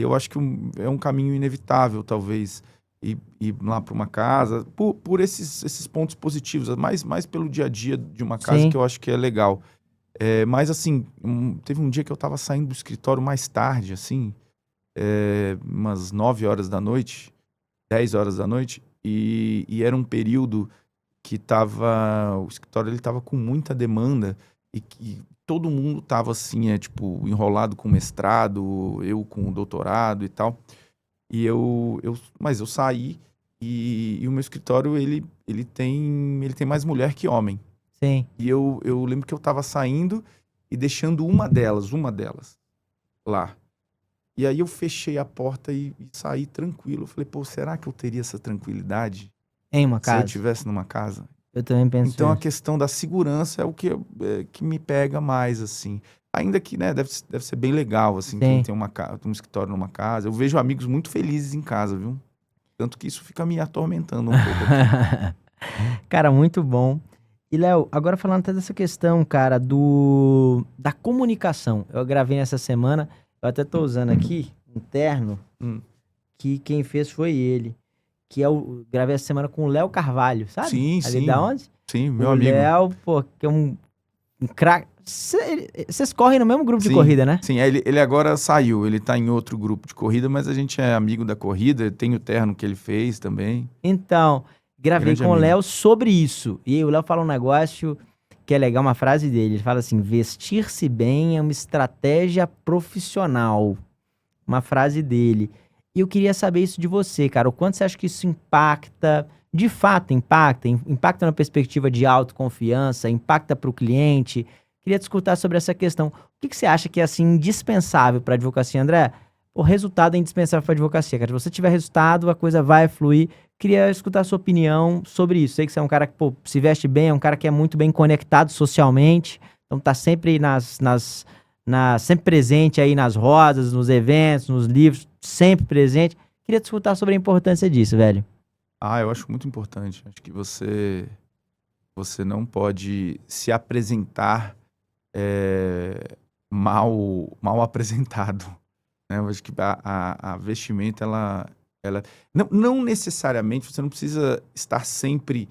Eu acho que é um caminho inevitável, talvez, ir lá para uma casa, por esses pontos positivos, mais pelo dia a dia de uma casa que sim. eu acho que é legal. Mas, assim, teve um dia que eu estava saindo do escritório mais tarde, assim, umas 9 horas da noite, 10 horas da noite, e era um período que o escritório ele tava com muita demanda e que todo mundo tava assim, tipo, enrolado com mestrado, eu com doutorado e tal. Mas eu saí e o meu escritório ele tem mais mulher que homem. Sim. E eu lembro que eu tava saindo e deixando uma delas lá. E aí eu fechei a porta e saí tranquilo. Eu falei, pô, será que eu teria essa tranquilidade Em uma se eu casa. tivesse numa casa? Eu também penso Então a isso. questão da segurança é o que me pega mais, assim. Ainda que, né, deve ser bem legal, assim, quem Sim. tem um escritório numa casa. Eu vejo amigos muito felizes em casa, viu? Tanto que isso fica me atormentando um pouco aqui. Cara, muito bom. E, Léo, agora falando até dessa questão, cara, da comunicação. Eu gravei essa semana, eu até tô usando aqui um terno Hum. que quem fez foi ele. Gravei essa semana com o Léo Carvalho, sabe? Sim, Ali da sim. onde? Sim, meu O amigo. Léo, pô, que é um craque. Vocês correm no mesmo grupo de Sim, corrida, né? sim. Ele agora saiu, ele tá em outro grupo de corrida, mas a gente é amigo da corrida, tem o terno que ele fez também. Então, gravei Grande com o amigo. Léo sobre isso. E aí o Léo fala um negócio que é legal, uma frase dele. Ele fala assim: vestir-se bem é uma estratégia profissional. Uma frase dele. E eu queria saber isso de você, cara. O quanto você acha que isso impacta de fato impacta na perspectiva de autoconfiança, impacta para o cliente. Queria te escutar sobre essa questão. O que que você acha que é assim indispensável para a advocacia, André? O resultado é indispensável para a advocacia, cara. Se você tiver resultado, a coisa vai fluir. Queria escutar a sua opinião sobre isso. Sei que você é um cara que, pô, se veste bem, é um cara que é muito bem conectado socialmente, então tá sempre sempre presente aí nas rodas, nos eventos, nos livros, sempre presente. Queria te escutar sobre a importância disso, velho. Eu acho muito importante. Acho que você não pode se apresentar mal apresentado, né? Eu acho que a vestimenta, ela não necessariamente, você não precisa estar sempre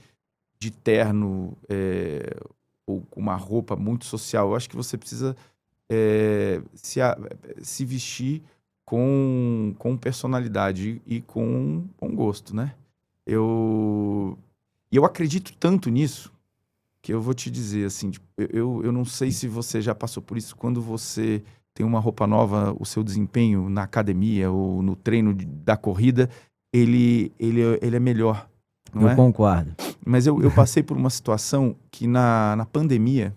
de terno, ou com uma roupa muito social. Eu acho que você precisa se vestir com personalidade e com gosto, né? E eu acredito tanto nisso que eu vou te dizer assim, tipo, eu não sei se você já passou por isso, quando você tem uma roupa nova, o seu desempenho na academia ou no treino da corrida, ele é melhor, não Eu é? concordo. Mas eu passei por uma situação que na pandemia,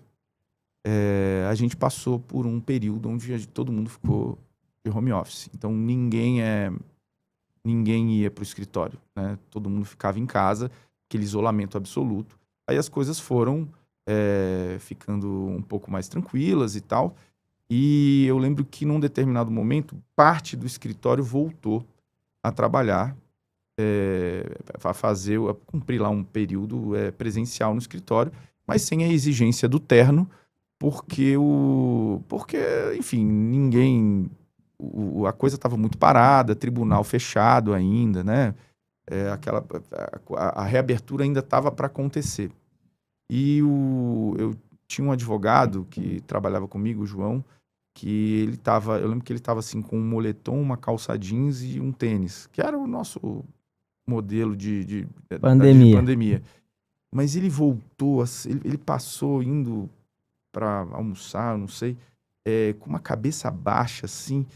a gente passou por um período onde todo mundo ficou de home office. Então ninguém ia para o escritório, né? Todo mundo ficava em casa, aquele isolamento absoluto. Aí as coisas foram ficando um pouco mais tranquilas e tal. E eu lembro que num determinado momento, parte do escritório voltou a trabalhar, a cumprir lá um período presencial no escritório, mas sem a exigência do terno, porque, enfim, a coisa estava muito parada, tribunal fechado ainda, né? A reabertura ainda estava para acontecer. E eu tinha um advogado que trabalhava comigo, o João, eu lembro que ele estava assim com um moletom, uma calça jeans e um tênis, que era o nosso modelo de Pandemia. pandemia. Mas ele voltou, ele passou indo para almoçar, não sei, com uma cabeça baixa, assim,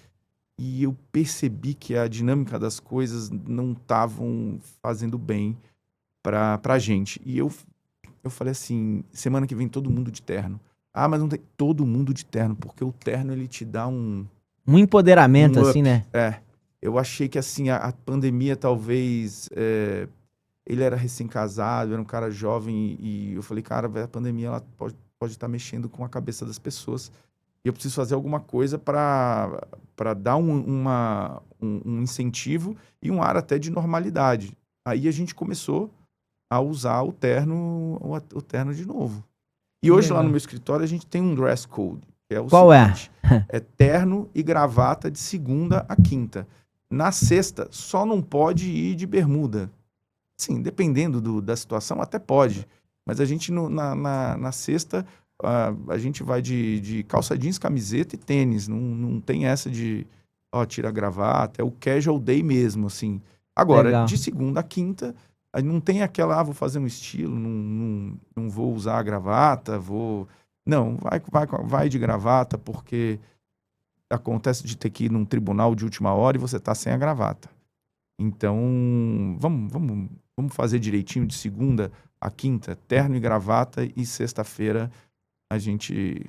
e eu percebi que a dinâmica das coisas não estavam fazendo bem pra gente. E eu falei assim, semana que vem todo mundo de terno. Mas não tem todo mundo de terno, porque o terno ele te dá Um empoderamento, um assim, up. né? Eu achei que assim, a pandemia talvez. Ele era recém-casado, era um cara jovem, e eu falei, cara, a pandemia ela pode estar mexendo com a cabeça das pessoas. E eu preciso fazer alguma coisa para dar um incentivo e um ar até de normalidade. Aí a gente começou a usar o terno de novo. E Que hoje lá no legal. meu escritório a gente tem um dress code, que é o Qual é? seguinte: é terno e gravata de segunda a quinta. Na sexta, só não pode ir de bermuda. Sim, dependendo da situação, até pode. Mas a gente, na sexta, a gente vai de calça jeans, camiseta e tênis. Não tem essa de, tira a gravata. É o casual day mesmo, assim. Agora, Legal. de segunda a quinta, aí não tem aquela, vou fazer um estilo, não vou usar a gravata, vou... Não, vai de gravata, porque acontece de ter que ir num tribunal de última hora e você tá sem a gravata. Então, vamos fazer direitinho de segunda a quinta, terno e gravata, e sexta-feira a gente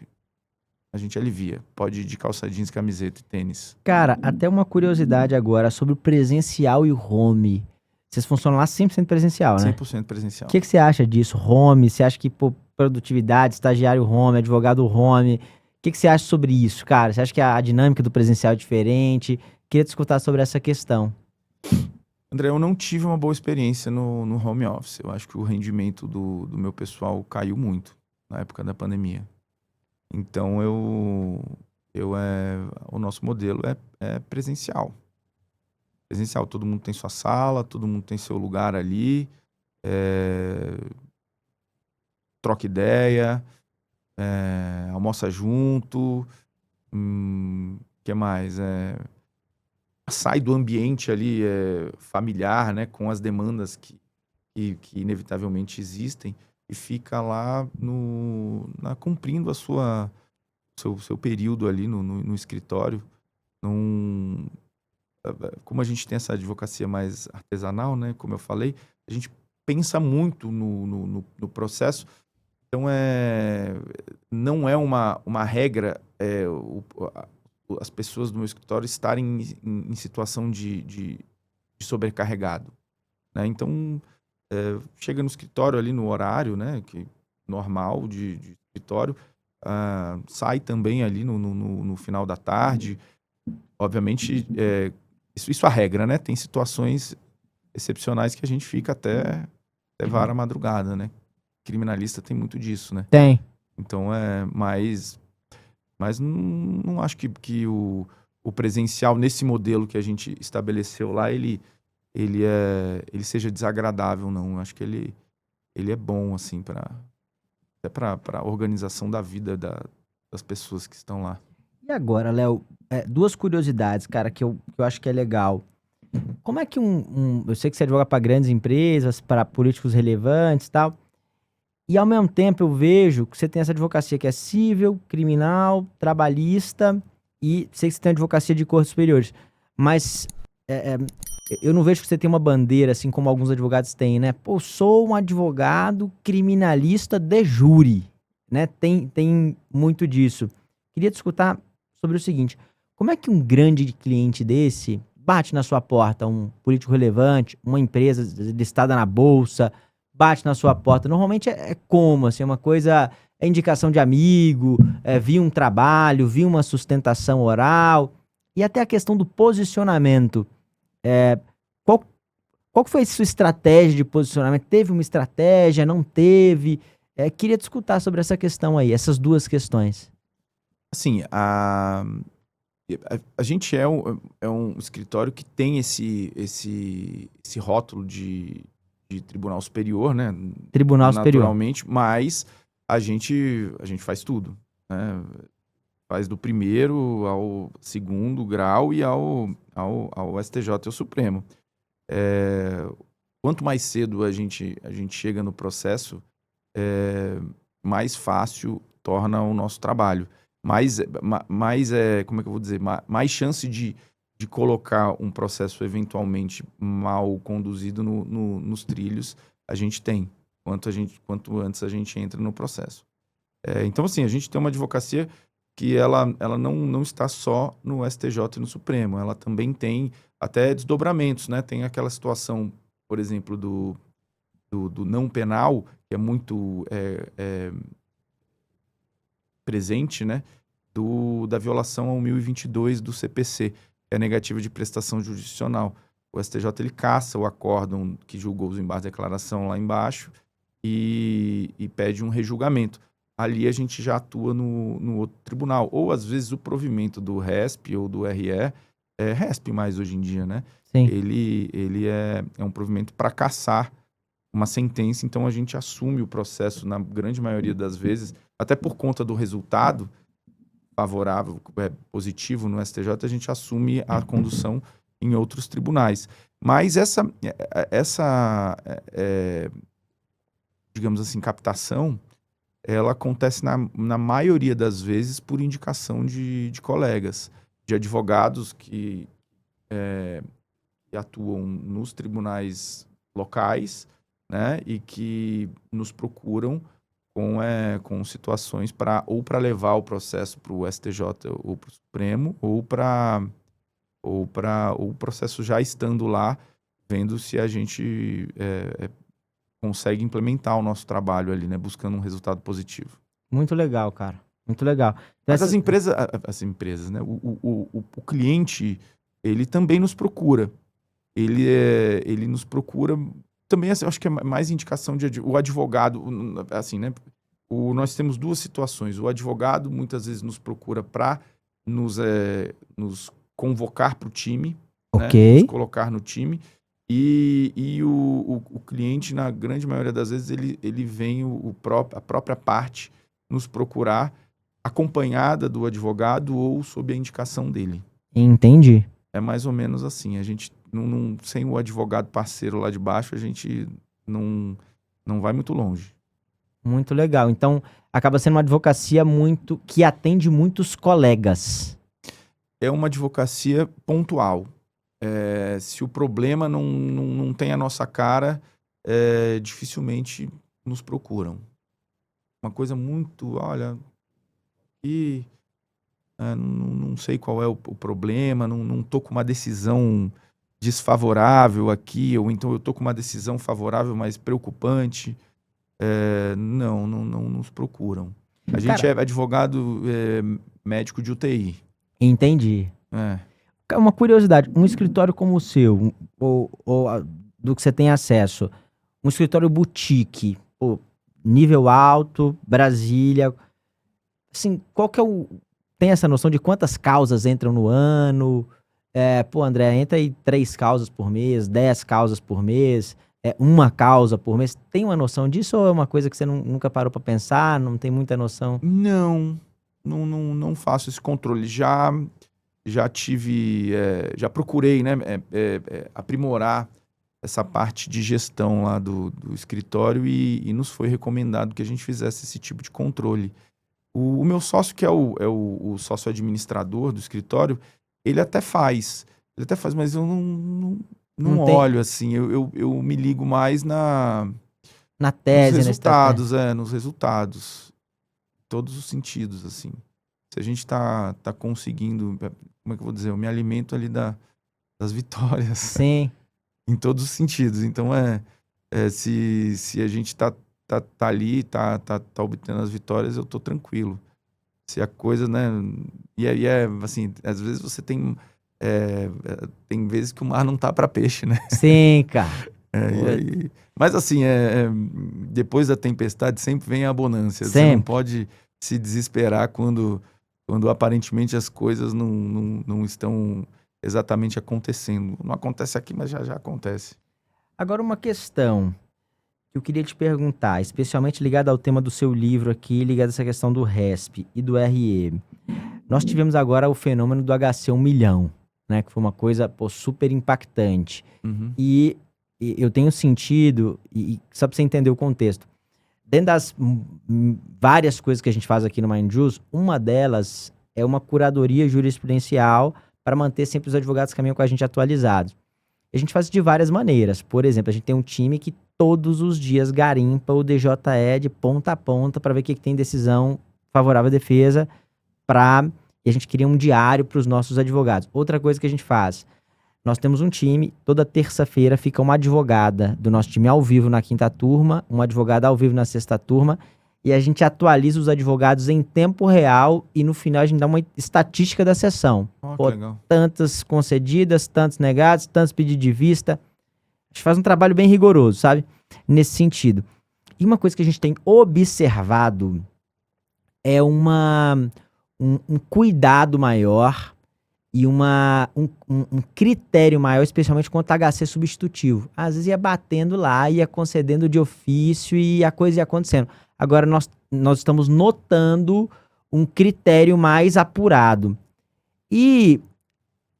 alivia. Pode ir de calça jeans, camiseta e tênis. Cara, até uma curiosidade agora sobre o presencial e o home. Vocês funcionam lá 100% presencial, né? 100% O presencial. que você acha disso? Home? Você acha que, pô, produtividade, estagiário home, advogado home? O que você acha sobre isso, cara? Você acha que a dinâmica do presencial é diferente? Queria te escutar sobre essa questão. André, eu não tive uma boa experiência no home office. Eu acho que o rendimento do meu pessoal caiu muito na época da pandemia. Então, o nosso modelo é presencial. Presencial, todo mundo tem sua sala, todo mundo tem seu lugar ali, troca ideia, almoça junto, que mais? Sai do ambiente ali familiar, né, com as demandas que inevitavelmente existem, e fica lá cumprindo seu período ali no escritório. Como a gente tem essa advocacia mais artesanal, né, como eu falei, a gente pensa muito no processo. Então, não é uma regra as pessoas do meu escritório estarem em situação de sobrecarregado, né? Então, chega no escritório ali no horário, né, que normal de escritório, sai também ali no final da tarde. Obviamente, isso é a regra, né? Tem situações excepcionais que a gente fica até vara a madrugada, né? Criminalista tem muito disso, né? Tem. Então, mas não acho que o presencial, nesse modelo que a gente estabeleceu lá, ele seja desagradável, não. Acho que ele é bom, assim, até para a organização da vida das pessoas que estão lá. E agora, Léo, duas curiosidades, cara, que eu acho que é legal. Como é que eu sei que você advoga para grandes empresas, para políticos relevantes e tal, e ao mesmo tempo eu vejo que você tem essa advocacia que é civil, criminal, trabalhista, e sei que você tem advocacia de cortes superiores, mas eu não vejo que você tem uma bandeira, assim como alguns advogados têm, né? Pô, sou um advogado criminalista de jure, né? Tem muito disso. Queria te escutar sobre o seguinte: como é que um grande cliente desse bate na sua porta, um político relevante, uma empresa listada na bolsa, bate na sua porta? Normalmente é como, assim, uma coisa, é indicação de amigo, vi um trabalho, vi uma sustentação oral, e até a questão do posicionamento. Qual, qual que foi a sua estratégia de posicionamento? Teve uma estratégia, não teve? Queria te escutar sobre essa questão aí, essas duas questões. Assim, a gente é um escritório que tem esse rótulo de tribunal superior, né? Tribunal Superior. Naturalmente, mas a gente faz tudo, né? Faz do primeiro ao segundo grau e ao STJ e ao Supremo. Quanto mais cedo a gente chega no processo, mais fácil torna o nosso trabalho. Mais como é que eu vou dizer? Mais chance de colocar um processo eventualmente mal conduzido nos trilhos a gente tem, quanto antes a gente entra no processo. Então, assim, a gente tem uma advocacia que ela não está só no STJ e no Supremo, ela também tem até desdobramentos, né? Tem aquela situação, por exemplo, do não penal, que é muito presente, né? Da violação ao 1022 do CPC, que é a negativa de prestação jurisdicional. O STJ ele caça o acórdão que julgou os embargos de declaração lá embaixo e pede um rejulgamento. Ali a gente já atua no outro tribunal. Ou, às vezes, o provimento do RESP ou do RE, RESP mais hoje em dia, né? Sim. Ele é um provimento para cassar uma sentença, então a gente assume o processo na grande maioria das vezes, até por conta do resultado favorável, positivo no STJ, a gente assume a condução em outros tribunais. Mas essa digamos assim, captação, ela acontece na maioria das vezes por indicação de colegas, de advogados que atuam nos tribunais locais, né, e que nos procuram com situações ou para levar o processo para o STJ ou para o Supremo, ou o processo já estando lá, vendo se a gente consegue implementar o nosso trabalho ali, né, buscando um resultado positivo. Muito legal, cara. Muito legal. Então, Mas as empresas, né, o cliente, ele também nos procura. Ele nos procura também, assim, acho que é mais indicação o advogado, assim, né? Nós temos duas situações. O advogado muitas vezes nos procura para nos convocar para o time, né? Nos colocar no time. E o cliente, na grande maioria das vezes, ele vem a própria parte nos procurar, acompanhada do advogado ou sob a indicação dele. Entendi. É mais ou menos assim. A gente sem o advogado parceiro lá de baixo, a gente não vai muito longe. Muito legal. Então, acaba sendo uma advocacia que atende muitos colegas. É uma advocacia pontual. Se o problema não tem a nossa cara, dificilmente nos procuram. Uma coisa muito, olha, e não sei qual é o problema, não tô com uma decisão desfavorável aqui, ou então eu tô com uma decisão favorável, mas preocupante. Não nos procuram. A gente Cara, é advogado médico de UTI. entendi. Uma curiosidade, um escritório como o seu, do que você tem acesso, um escritório boutique, pô, nível alto, Brasília, assim, qual que é tem essa noção de quantas causas entram no ano? Pô, André, entra aí 3 causas por mês, 10 causas por mês, uma causa por mês. Tem uma noção disso ou é uma coisa que você nunca parou pra pensar, não tem muita noção? Não faço esse controle. Já tive, já procurei, né, aprimorar essa parte de gestão lá do escritório e nos foi recomendado que a gente fizesse esse tipo de controle. O meu sócio, que é o sócio administrador do escritório, ele até faz, mas eu não Não tem olho assim, eu me ligo mais na nos tese, na estratégia. resultados, nos resultados, todos os sentidos, assim. Se a gente tá conseguindo, como é que eu vou dizer, eu me alimento ali das vitórias, Sim. em todos os sentidos. Então, se a gente tá ali, tá obtendo as vitórias, eu tô tranquilo. Se a coisa, né, assim, às vezes você tem vezes que o mar não tá para peixe, né? Sim, cara. Mas assim, depois da tempestade sempre vem a bonança. Você não Sempre. pode se desesperar quando aparentemente as coisas não estão exatamente acontecendo. Não acontece aqui, mas já acontece. Agora uma questão que eu queria te perguntar, especialmente ligada ao tema do seu livro aqui, ligada a essa questão do RESP e do RE. Nós tivemos agora o fenômeno do HC 1 milhão, né? Que foi uma coisa, pô, super impactante. Uhum. E eu tenho sentido, e só pra você entender o contexto, dentro das várias coisas que a gente faz aqui no Mind Juice, uma delas é uma curadoria jurisprudencial para manter sempre os advogados que caminham com a gente atualizados. A gente faz de várias maneiras. Por exemplo, a gente tem um time que todos os dias garimpa o DJE de ponta a ponta para ver o que tem decisão favorável à defesa e a gente cria um diário para os nossos advogados. Outra coisa que a gente faz, nós temos um time, toda terça-feira fica uma advogada do nosso time ao vivo na quinta turma, uma advogada ao vivo na sexta turma, e a gente atualiza os advogados em tempo real e no final a gente dá uma estatística da sessão. Que legal. Tantas concedidas, tantos negados, tantos pedidos de vista. A gente faz um trabalho bem rigoroso, sabe? Nesse sentido. E uma coisa que a gente tem observado é um cuidado maior e um critério maior, especialmente quanto a HC substitutivo. Às vezes ia batendo lá, ia concedendo de ofício e a coisa ia acontecendo. Agora nós estamos notando um critério mais apurado. E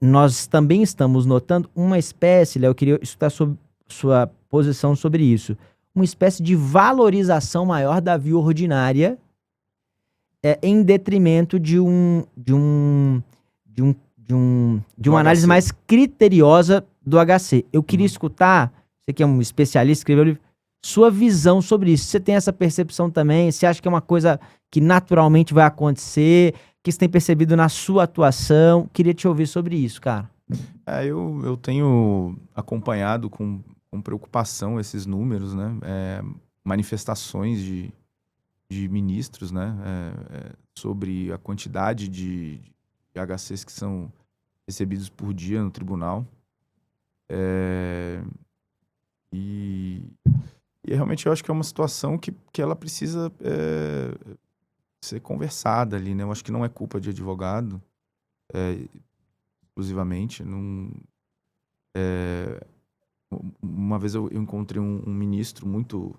nós também estamos notando uma espécie, Léo, eu queria escutar sua posição sobre isso, uma espécie de valorização maior da via ordinária em detrimento de uma análise mais criteriosa do HC. Eu queria escutar, você que é um especialista, escreveu o livro, sua visão sobre isso. Você tem essa percepção também? Você acha que é uma coisa que naturalmente vai acontecer? Que você tem percebido na sua atuação? Queria te ouvir sobre isso, cara. Eu tenho acompanhado com preocupação esses números, né? Manifestações de ministros, né? Sobre a quantidade de HCs que são recebidos por dia no tribunal. E realmente eu acho que é uma situação que ela precisa ser conversada ali, né? Eu acho que não é culpa de advogado, exclusivamente. Uma vez eu encontrei um ministro muito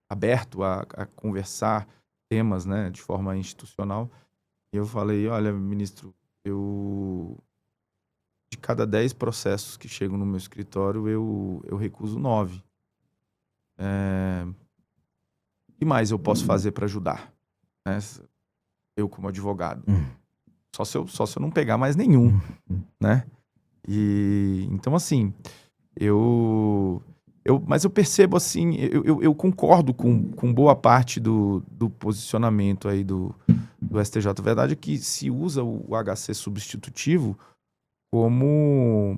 aberto a conversar temas, né, de forma institucional, e eu falei, olha, ministro, de cada 10 processos que chegam no meu escritório, eu recuso 9. O que mais eu posso fazer para ajudar? Né? Eu como advogado. Só se eu não pegar mais nenhum, né? E então assim, Mas eu percebo assim, eu concordo com boa parte do posicionamento aí do STJ. A verdade é que se usa o HC substitutivo como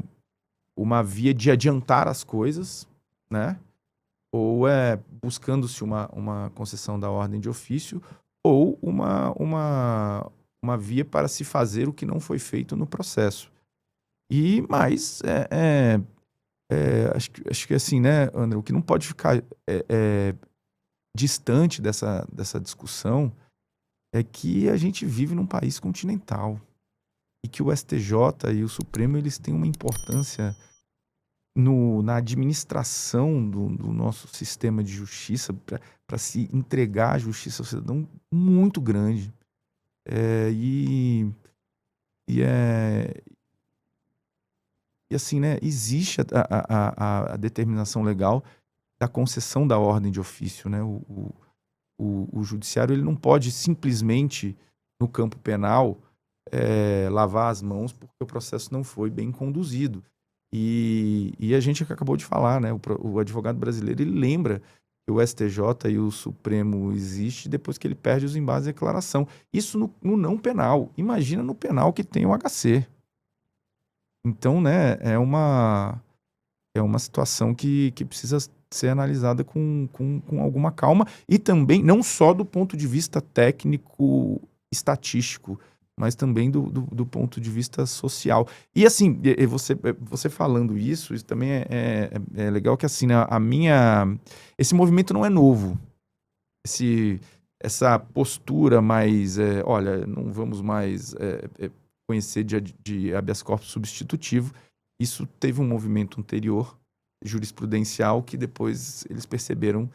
uma via de adiantar as coisas, né? Ou buscando-se uma concessão da ordem de ofício, ou uma via para se fazer o que não foi feito no processo. Mas acho que assim, né, André, o que não pode ficar distante dessa discussão é que a gente vive num país continental e que o STJ e o Supremo eles têm uma importância na administração do nosso sistema de justiça para se entregar a justiça ao cidadão muito grande. E assim, né, existe a determinação legal da concessão da ordem de ofício, né? O judiciário ele não pode simplesmente, no campo penal, lavar as mãos porque o processo não foi bem conduzido. E a gente acabou de falar, né? O advogado brasileiro ele lembra que o STJ e o Supremo existe depois que ele perde os embases de declaração. Isso no não penal. Imagina no penal que tem o HC. Então, né, é uma situação que precisa ser analisada com alguma calma e também, não só do ponto de vista técnico, estatístico, mas também do ponto de vista social. E assim, você falando isso também é legal que assim, né, esse movimento não é novo. Essa postura mais, olha, não vamos mais conhecer de habeas corpus substitutivo. Isso teve um movimento anterior, jurisprudencial, que depois eles perceberam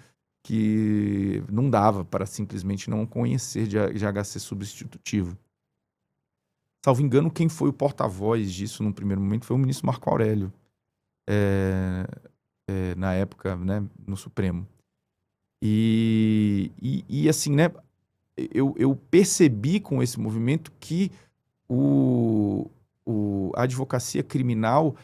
que não dava para simplesmente não conhecer de HC substitutivo. Salvo engano, quem foi o porta-voz disso no primeiro momento foi o ministro Marco Aurélio, na época, né, no Supremo. E assim, né, eu percebi com esse movimento que a advocacia criminal,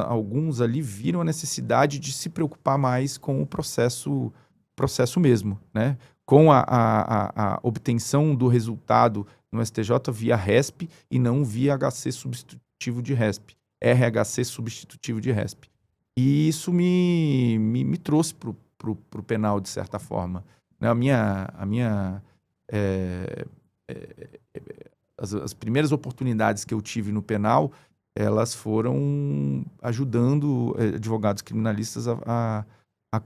alguns ali viram a necessidade de se preocupar mais com o processo mesmo, né? Com a obtenção do resultado no STJ via RESP e não via HC substitutivo de RESP, RHC substitutivo de RESP. E isso me trouxe pro penal, de certa forma. Né? As primeiras oportunidades que eu tive no penal, elas foram ajudando advogados criminalistas a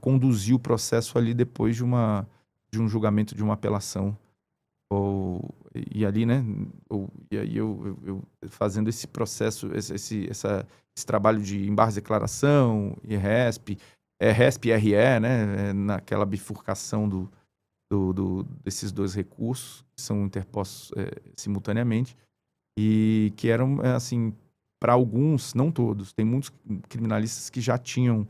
conduzir o processo ali depois de um julgamento de uma apelação. E ali, né, e aí eu fazendo esse processo, esse trabalho de embargos de declaração, e RESP e RE, né, naquela bifurcação desses dois recursos, que são interpostos simultaneamente, e que eram, assim, para alguns, não todos, tem muitos criminalistas que já tinham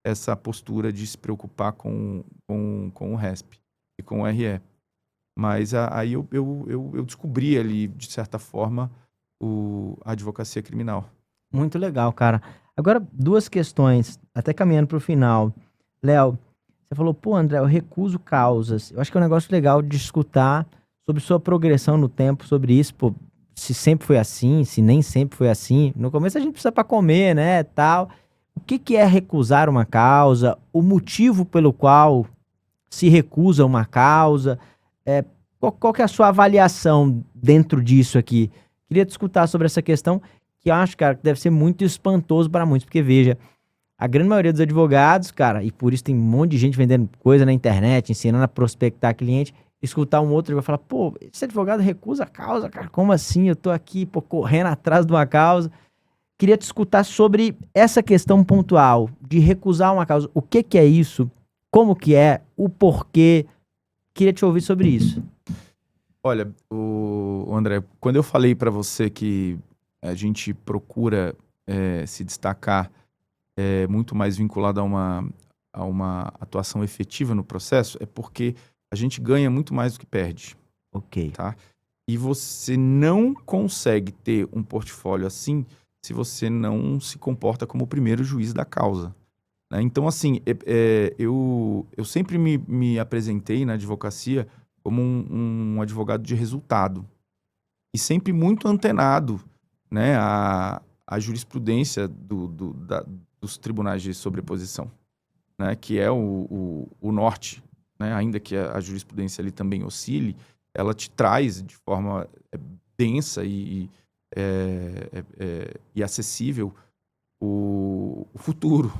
essa postura de se preocupar com o RESP e com o RE. Mas aí eu descobri ali, de certa forma, a advocacia criminal. Muito legal, cara. Agora, duas questões, até caminhando para o final. Léo, você falou, pô, André, eu recuso causas. Eu acho que é um negócio legal de escutar sobre sua progressão no tempo, sobre isso, pô, se sempre foi assim, se nem sempre foi assim. No começo a gente precisa para comer, né, tal. O que é recusar uma causa? O motivo pelo qual se recusa uma causa? Qual que é a sua avaliação dentro disso aqui? Queria te escutar sobre essa questão, que eu acho, cara, que deve ser muito espantoso para muitos, porque veja, a grande maioria dos advogados, cara, e por isso tem um monte de gente vendendo coisa na internet, ensinando a prospectar cliente, escutar um outro e vai falar, pô, esse advogado recusa a causa, cara, como assim? Eu tô aqui, pô, correndo atrás de uma causa. Queria te escutar sobre essa questão pontual de recusar uma causa. O que é isso? Como que é? O porquê? Queria te ouvir sobre isso. Olha, André, quando eu falei para você que a gente procura se destacar muito mais vinculado a uma atuação efetiva no processo, é porque a gente ganha muito mais do que perde. Ok. Tá? E você não consegue ter um portfólio assim se você não se comporta como o primeiro juiz da causa, né? Então, assim, eu sempre me apresentei na advocacia como um advogado de resultado e sempre muito antenado, né, à jurisprudência dos tribunais de sobreposição, né, que é o norte, né, ainda que a jurisprudência ali também oscile, ela te traz de forma densa e acessível o futuro.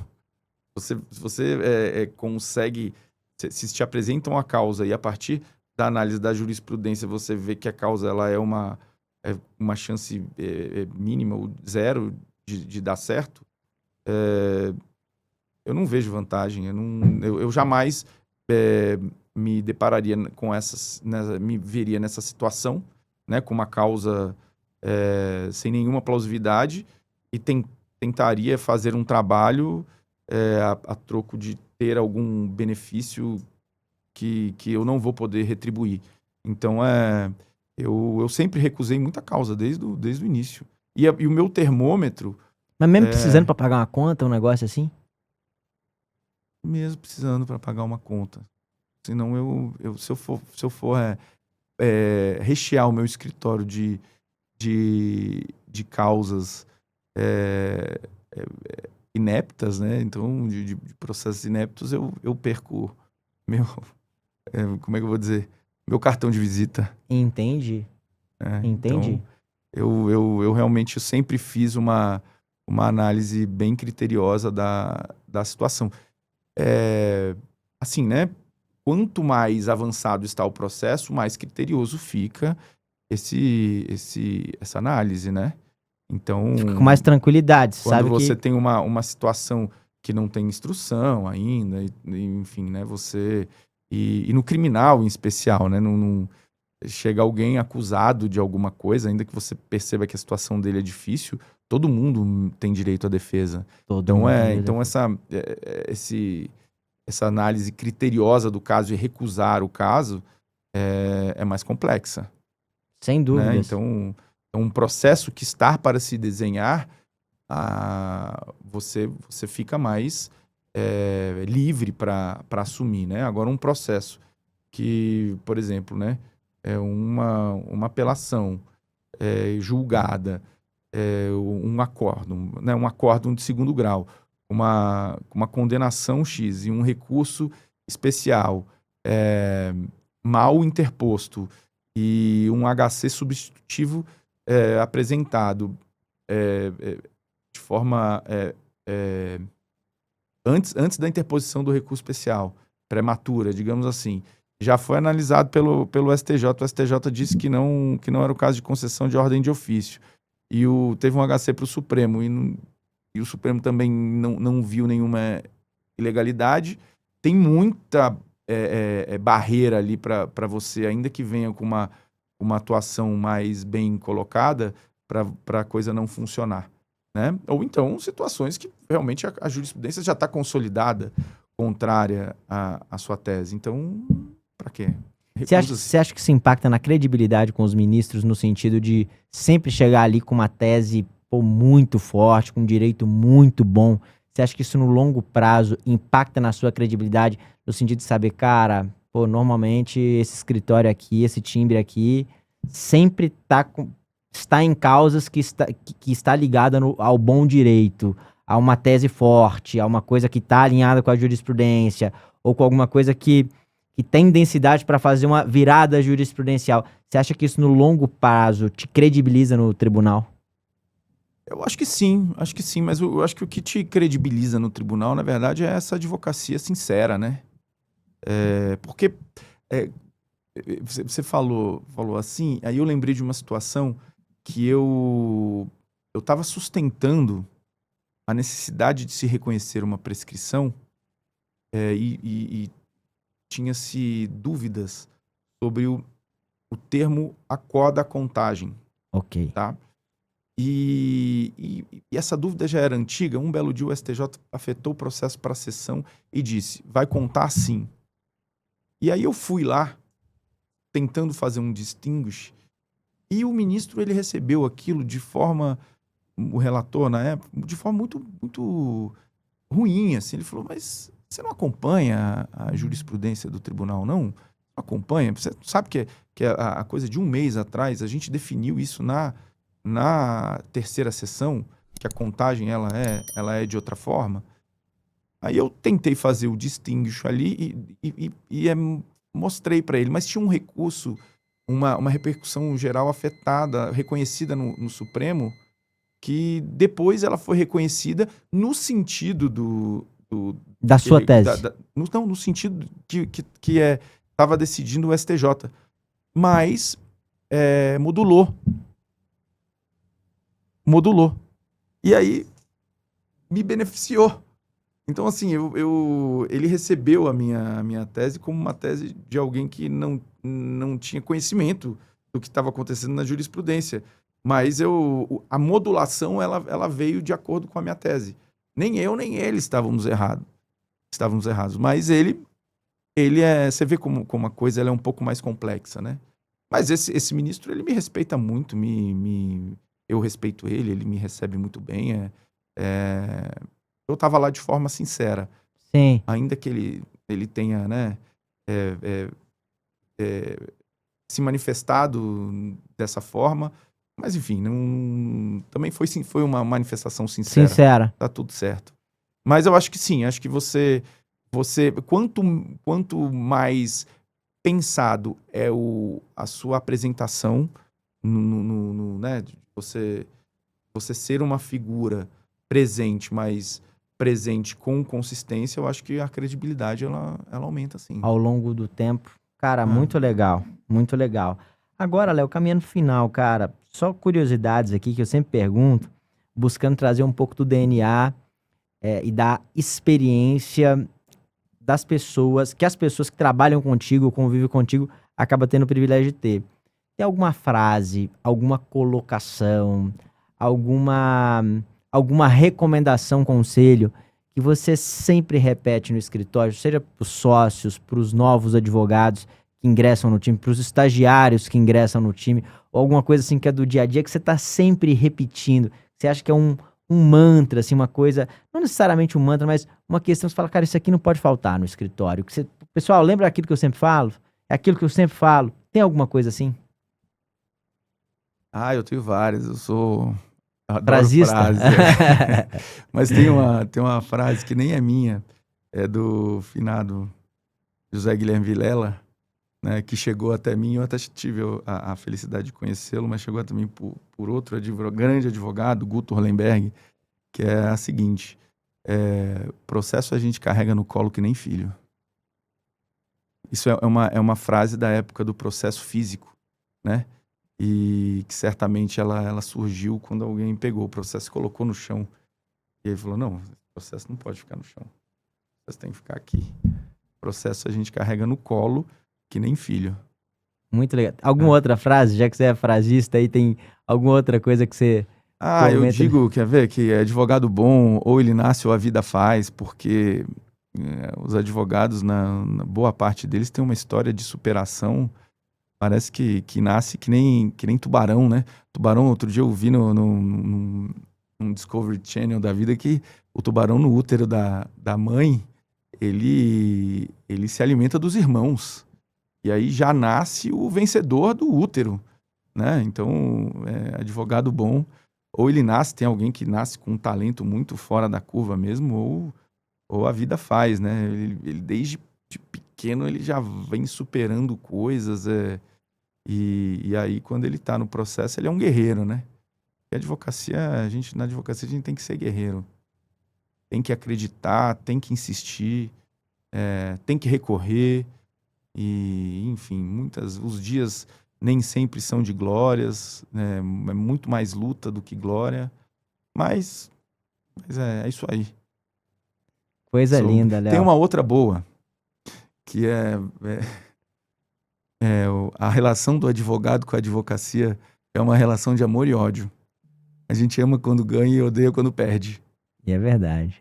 Você consegue, se te apresentam a causa e a partir da análise da jurisprudência você vê que a causa ela é uma chance mínima ou zero de dar certo, eu não vejo vantagem. Eu jamais me depararia com me veria nessa situação, né, com uma causa sem nenhuma plausibilidade e tentaria fazer um trabalho a troco de ter algum benefício que eu não vou poder retribuir. Então, eu sempre recusei muita causa, desde o início. E o meu termômetro... Mas mesmo precisando pra pagar uma conta, um negócio assim? Mesmo precisando para pagar uma conta. Senão, se eu for rechear o meu escritório de causas ineptas, né? Então, de processos ineptos, eu perco meu... como é que eu vou dizer? Meu cartão de visita. Entendi. Entendi. Então, eu realmente sempre fiz uma análise bem criteriosa da situação. Assim, né? Quanto mais avançado está o processo, mais criterioso fica essa análise, né? Então, Fica com mais tranquilidade, quando sabe você que... tem uma situação que não tem instrução ainda, enfim, né? E no criminal em especial, né? Chega alguém acusado de alguma coisa, ainda que você perceba que a situação dele é difícil, todo mundo tem direito à defesa. Todo mundo tem direito Então essa análise criteriosa do caso e recusar o caso é mais complexa, Sem né? dúvidas. Então, é um processo que está para se desenhar, você fica mais livre para assumir, né? Agora, um processo que, por exemplo, né, uma apelação julgada, um acórdão, né, um acórdão de segundo grau, uma condenação X e um recurso especial mal interposto e um HC substitutivo apresentado de forma antes da interposição do recurso especial, prematura, digamos assim, já foi analisado pelo STJ. O STJ disse que não era o caso de concessão de ordem de ofício. E teve um HC para o Supremo, e o Supremo também não viu nenhuma ilegalidade. Tem muita barreira ali para você, ainda que venha com uma atuação mais bem colocada, para a coisa não funcionar, né? Ou então situações que realmente a jurisprudência já está consolidada, contrária à sua tese. Então, para quê? Você acha que isso impacta na credibilidade com os ministros, no sentido de sempre chegar ali com uma tese muito forte, com um direito muito bom? Você acha que isso no longo prazo impacta na sua credibilidade, no sentido de saber, cara, normalmente esse escritório aqui, esse timbre aqui, sempre está em causas que está ligada ao bom direito, a uma tese forte, a uma coisa que está alinhada com a jurisprudência, ou com alguma coisa que tem densidade para fazer uma virada jurisprudencial. Você acha que isso no longo prazo te credibiliza no tribunal? Eu acho que sim, mas eu acho que o que te credibiliza no tribunal, na verdade, é essa advocacia sincera, né? Porque você falou assim, aí eu lembrei de uma situação que eu estava sustentando a necessidade de se reconhecer uma prescrição e tinha-se dúvidas sobre o termo acorda a contagem. Ok. Tá? E essa dúvida já era antiga. Um belo dia o STJ afetou o processo para a sessão e disse, vai contar sim. E aí eu fui lá, tentando fazer um distinguish, e o ministro ele recebeu aquilo de forma o relator na época, de forma muito, muito ruim, assim. Ele falou, mas você não acompanha a jurisprudência do tribunal, não? Não acompanha? Você sabe que a coisa de um mês atrás, a gente definiu isso na terceira sessão, que a contagem ela é de outra forma. Aí eu tentei fazer o distinguish ali mostrei para ele, mas tinha um recurso, uma repercussão geral afetada, reconhecida no Supremo, que depois ela foi reconhecida no sentido Da sua tese. no sentido que estava decidindo o STJ, mas modulou. E aí me beneficiou. Então, assim, ele recebeu a minha tese como uma tese de alguém que não tinha conhecimento do que estava acontecendo na jurisprudência. Mas a modulação, ela veio de acordo com a minha tese. Nem eu, nem ele estávamos errados. Mas você vê como a coisa ela é um pouco mais complexa, né? Mas esse ministro, ele me respeita muito, eu respeito ele me recebe muito bem. Eu estava lá de forma sincera. Sim. Ainda que ele tenha, né, se manifestado dessa forma, mas enfim, também foi uma manifestação sincera. Tá tudo certo. Mas eu acho que sim, acho que você quanto mais pensado é a sua apresentação, né, de você ser uma figura presente, mas presente com consistência, eu acho que a credibilidade ela aumenta, sim. Ao longo do tempo. Cara, muito legal, muito legal. Agora, Léo, caminhando pro final, cara, só curiosidades aqui que eu sempre pergunto, buscando trazer um pouco do DNA e da experiência das pessoas, que as pessoas que trabalham contigo, convivem contigo, acabam tendo o privilégio de ter. Tem alguma frase, alguma colocação, alguma recomendação, conselho que você sempre repete no escritório, seja para os sócios, para os novos advogados que ingressam no time, para os estagiários que ingressam no time, ou alguma coisa assim que é do dia a dia que você está sempre repetindo, você acha que é um mantra, assim, uma coisa, não necessariamente um mantra, mas uma questão que você fala, cara, isso aqui não pode faltar no escritório. Pessoal, lembra aquilo que eu sempre falo? É aquilo que eu sempre falo. Tem alguma coisa assim? Eu tenho várias, eu adoro Frasista? frases. Mas tem uma frase que nem é minha, é do finado José Guilherme Vilela, né, que chegou até mim, eu até tive a felicidade de conhecê-lo, mas chegou até mim por outro grande advogado, Guto Hollenberg, que é a seguinte: processo a gente carrega no colo que nem filho. Isso é uma frase da época do processo físico, né? E que certamente ela surgiu quando alguém pegou o processo e colocou no chão. E aí falou, não, o processo não pode ficar no chão. O processo tem que ficar aqui. O processo a gente carrega no colo que nem filho. Muito legal. Alguma outra frase? Já que você é frasista aí, tem alguma outra coisa que você... eu digo, quer ver, que advogado bom, ou ele nasce ou a vida faz, porque os advogados, na boa parte deles, tem uma história de superação. Parece que nasce que nem tubarão, né? Tubarão, outro dia eu vi num Discovery Channel da vida que o tubarão no útero da mãe, ele se alimenta dos irmãos. E aí já nasce o vencedor do útero, né? Então, advogado bom, ou ele tem alguém que nasce com um talento muito fora da curva mesmo, ou a vida faz, né? Ele desde pequeno ele já vem superando coisas, e aí quando ele está no processo ele é um guerreiro, né? E na advocacia a gente tem que ser guerreiro, tem que acreditar, tem que insistir, tem que recorrer, e enfim, os dias nem sempre são de glórias, né? É muito mais luta do que glória, mas é isso aí. Coisa linda, Léo. Tem uma outra boa, que a relação do advogado com a advocacia é uma relação de amor e ódio. A gente ama quando ganha e odeia quando perde. E é verdade.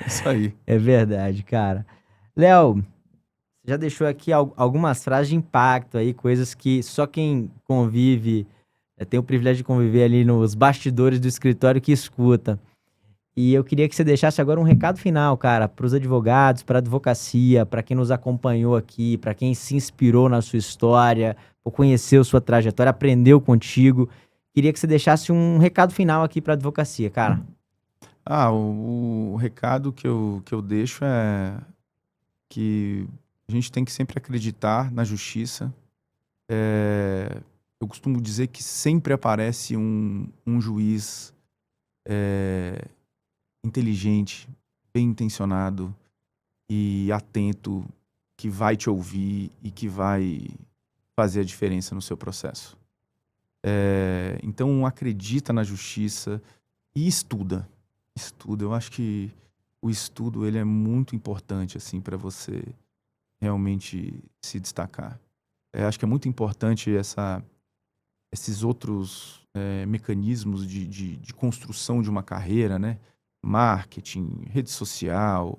Isso aí. É verdade, cara. Léo, já deixou aqui algumas frases de impacto aí, coisas que só quem convive Eu tenho o privilégio de conviver ali nos bastidores do escritório que escuta. E eu queria que você deixasse agora um recado final, cara, para os advogados, para a advocacia, para quem nos acompanhou aqui, para quem se inspirou na sua história, ou conheceu sua trajetória, aprendeu contigo. Queria que você deixasse um recado final aqui para a advocacia, cara. O recado que eu deixo é que a gente tem que sempre acreditar na justiça. Eu costumo dizer que sempre aparece um juiz inteligente, bem intencionado e atento, que vai te ouvir e que vai fazer a diferença no seu processo. Então acredita na justiça e estuda. Eu acho que o estudo ele é muito importante assim, para você realmente se destacar. Acho que é muito importante esses outros mecanismos de construção de uma carreira, né? Marketing, rede social,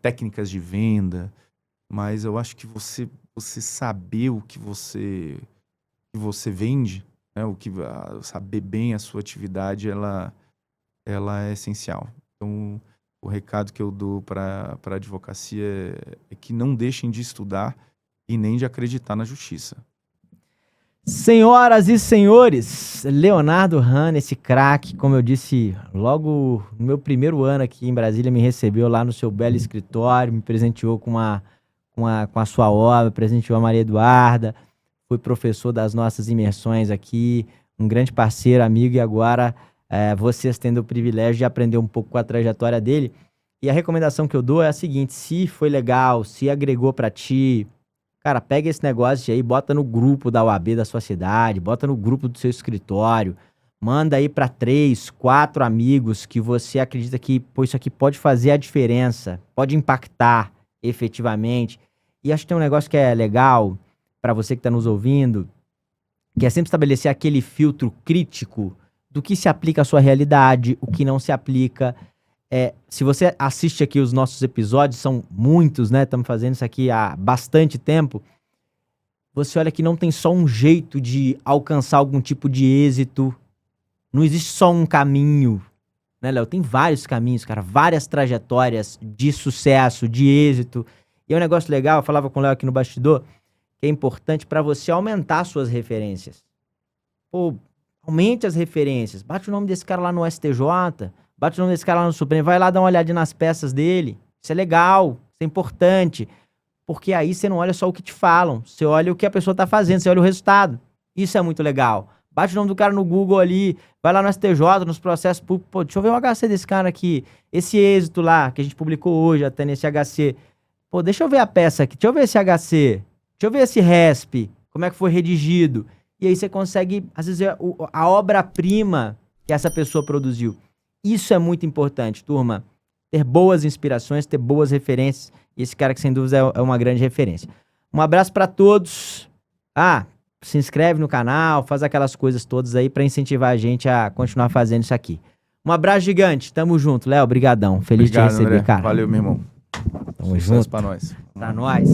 técnicas de venda, mas eu acho que você saber o que você vende, né? Saber bem a sua atividade, ela é essencial. Então, o recado que eu dou para a advocacia é que não deixem de estudar e nem de acreditar na justiça. Senhoras e senhores, Leonardo Hanna, esse craque, como eu disse, logo no meu primeiro ano aqui em Brasília, me recebeu lá no seu belo escritório, me presenteou com a sua obra, presenteou a Maria Eduarda, foi professor das nossas imersões aqui, um grande parceiro, amigo, e agora vocês tendo o privilégio de aprender um pouco com a trajetória dele. E a recomendação que eu dou é a seguinte: se foi legal, se agregou para ti, cara, pega esse negócio aí, bota no grupo da UAB da sua cidade, bota no grupo do seu escritório, manda aí para 3, 4 amigos que você acredita que, pô, isso aqui pode fazer a diferença, pode impactar efetivamente. E acho que tem um negócio que é legal para você que está nos ouvindo, que é sempre estabelecer aquele filtro crítico do que se aplica à sua realidade, o que não se aplica. Se você assiste aqui os nossos episódios, são muitos, né? Estamos fazendo isso aqui há bastante tempo. Você olha que não tem só um jeito de alcançar algum tipo de êxito. Não existe só um caminho, né, Léo? Tem vários caminhos, cara. Várias trajetórias de sucesso, de êxito. E é um negócio legal, eu falava com o Léo aqui no bastidor, que é importante para você aumentar suas referências. Pô, aumente as referências. Bate o nome desse cara lá no STJ, bate o nome desse cara lá no Supremo, vai lá dar uma olhadinha nas peças dele. Isso é legal, isso é importante. Porque aí você não olha só o que te falam, você olha o que a pessoa tá fazendo, você olha o resultado. Isso é muito legal. Bate o nome do cara no Google ali, vai lá no STJ, nos processos públicos. Pô, deixa eu ver o HC desse cara aqui. Esse êxito lá, que a gente publicou hoje até nesse HC. Pô, deixa eu ver a peça aqui, deixa eu ver esse HC. Deixa eu ver esse RESP, como é que foi redigido. E aí você consegue, às vezes, a obra-prima que essa pessoa produziu. Isso é muito importante, turma. Ter boas inspirações, ter boas referências. E esse cara que, sem dúvida, é uma grande referência. Um abraço para todos. Se inscreve no canal, faz aquelas coisas todas aí para incentivar a gente a continuar fazendo isso aqui. Um abraço gigante. Tamo junto, Léo. Obrigadão. Feliz de te receber, André. cara. Valeu, meu irmão. Tamo Sucesso junto. pra nós. Pra nós.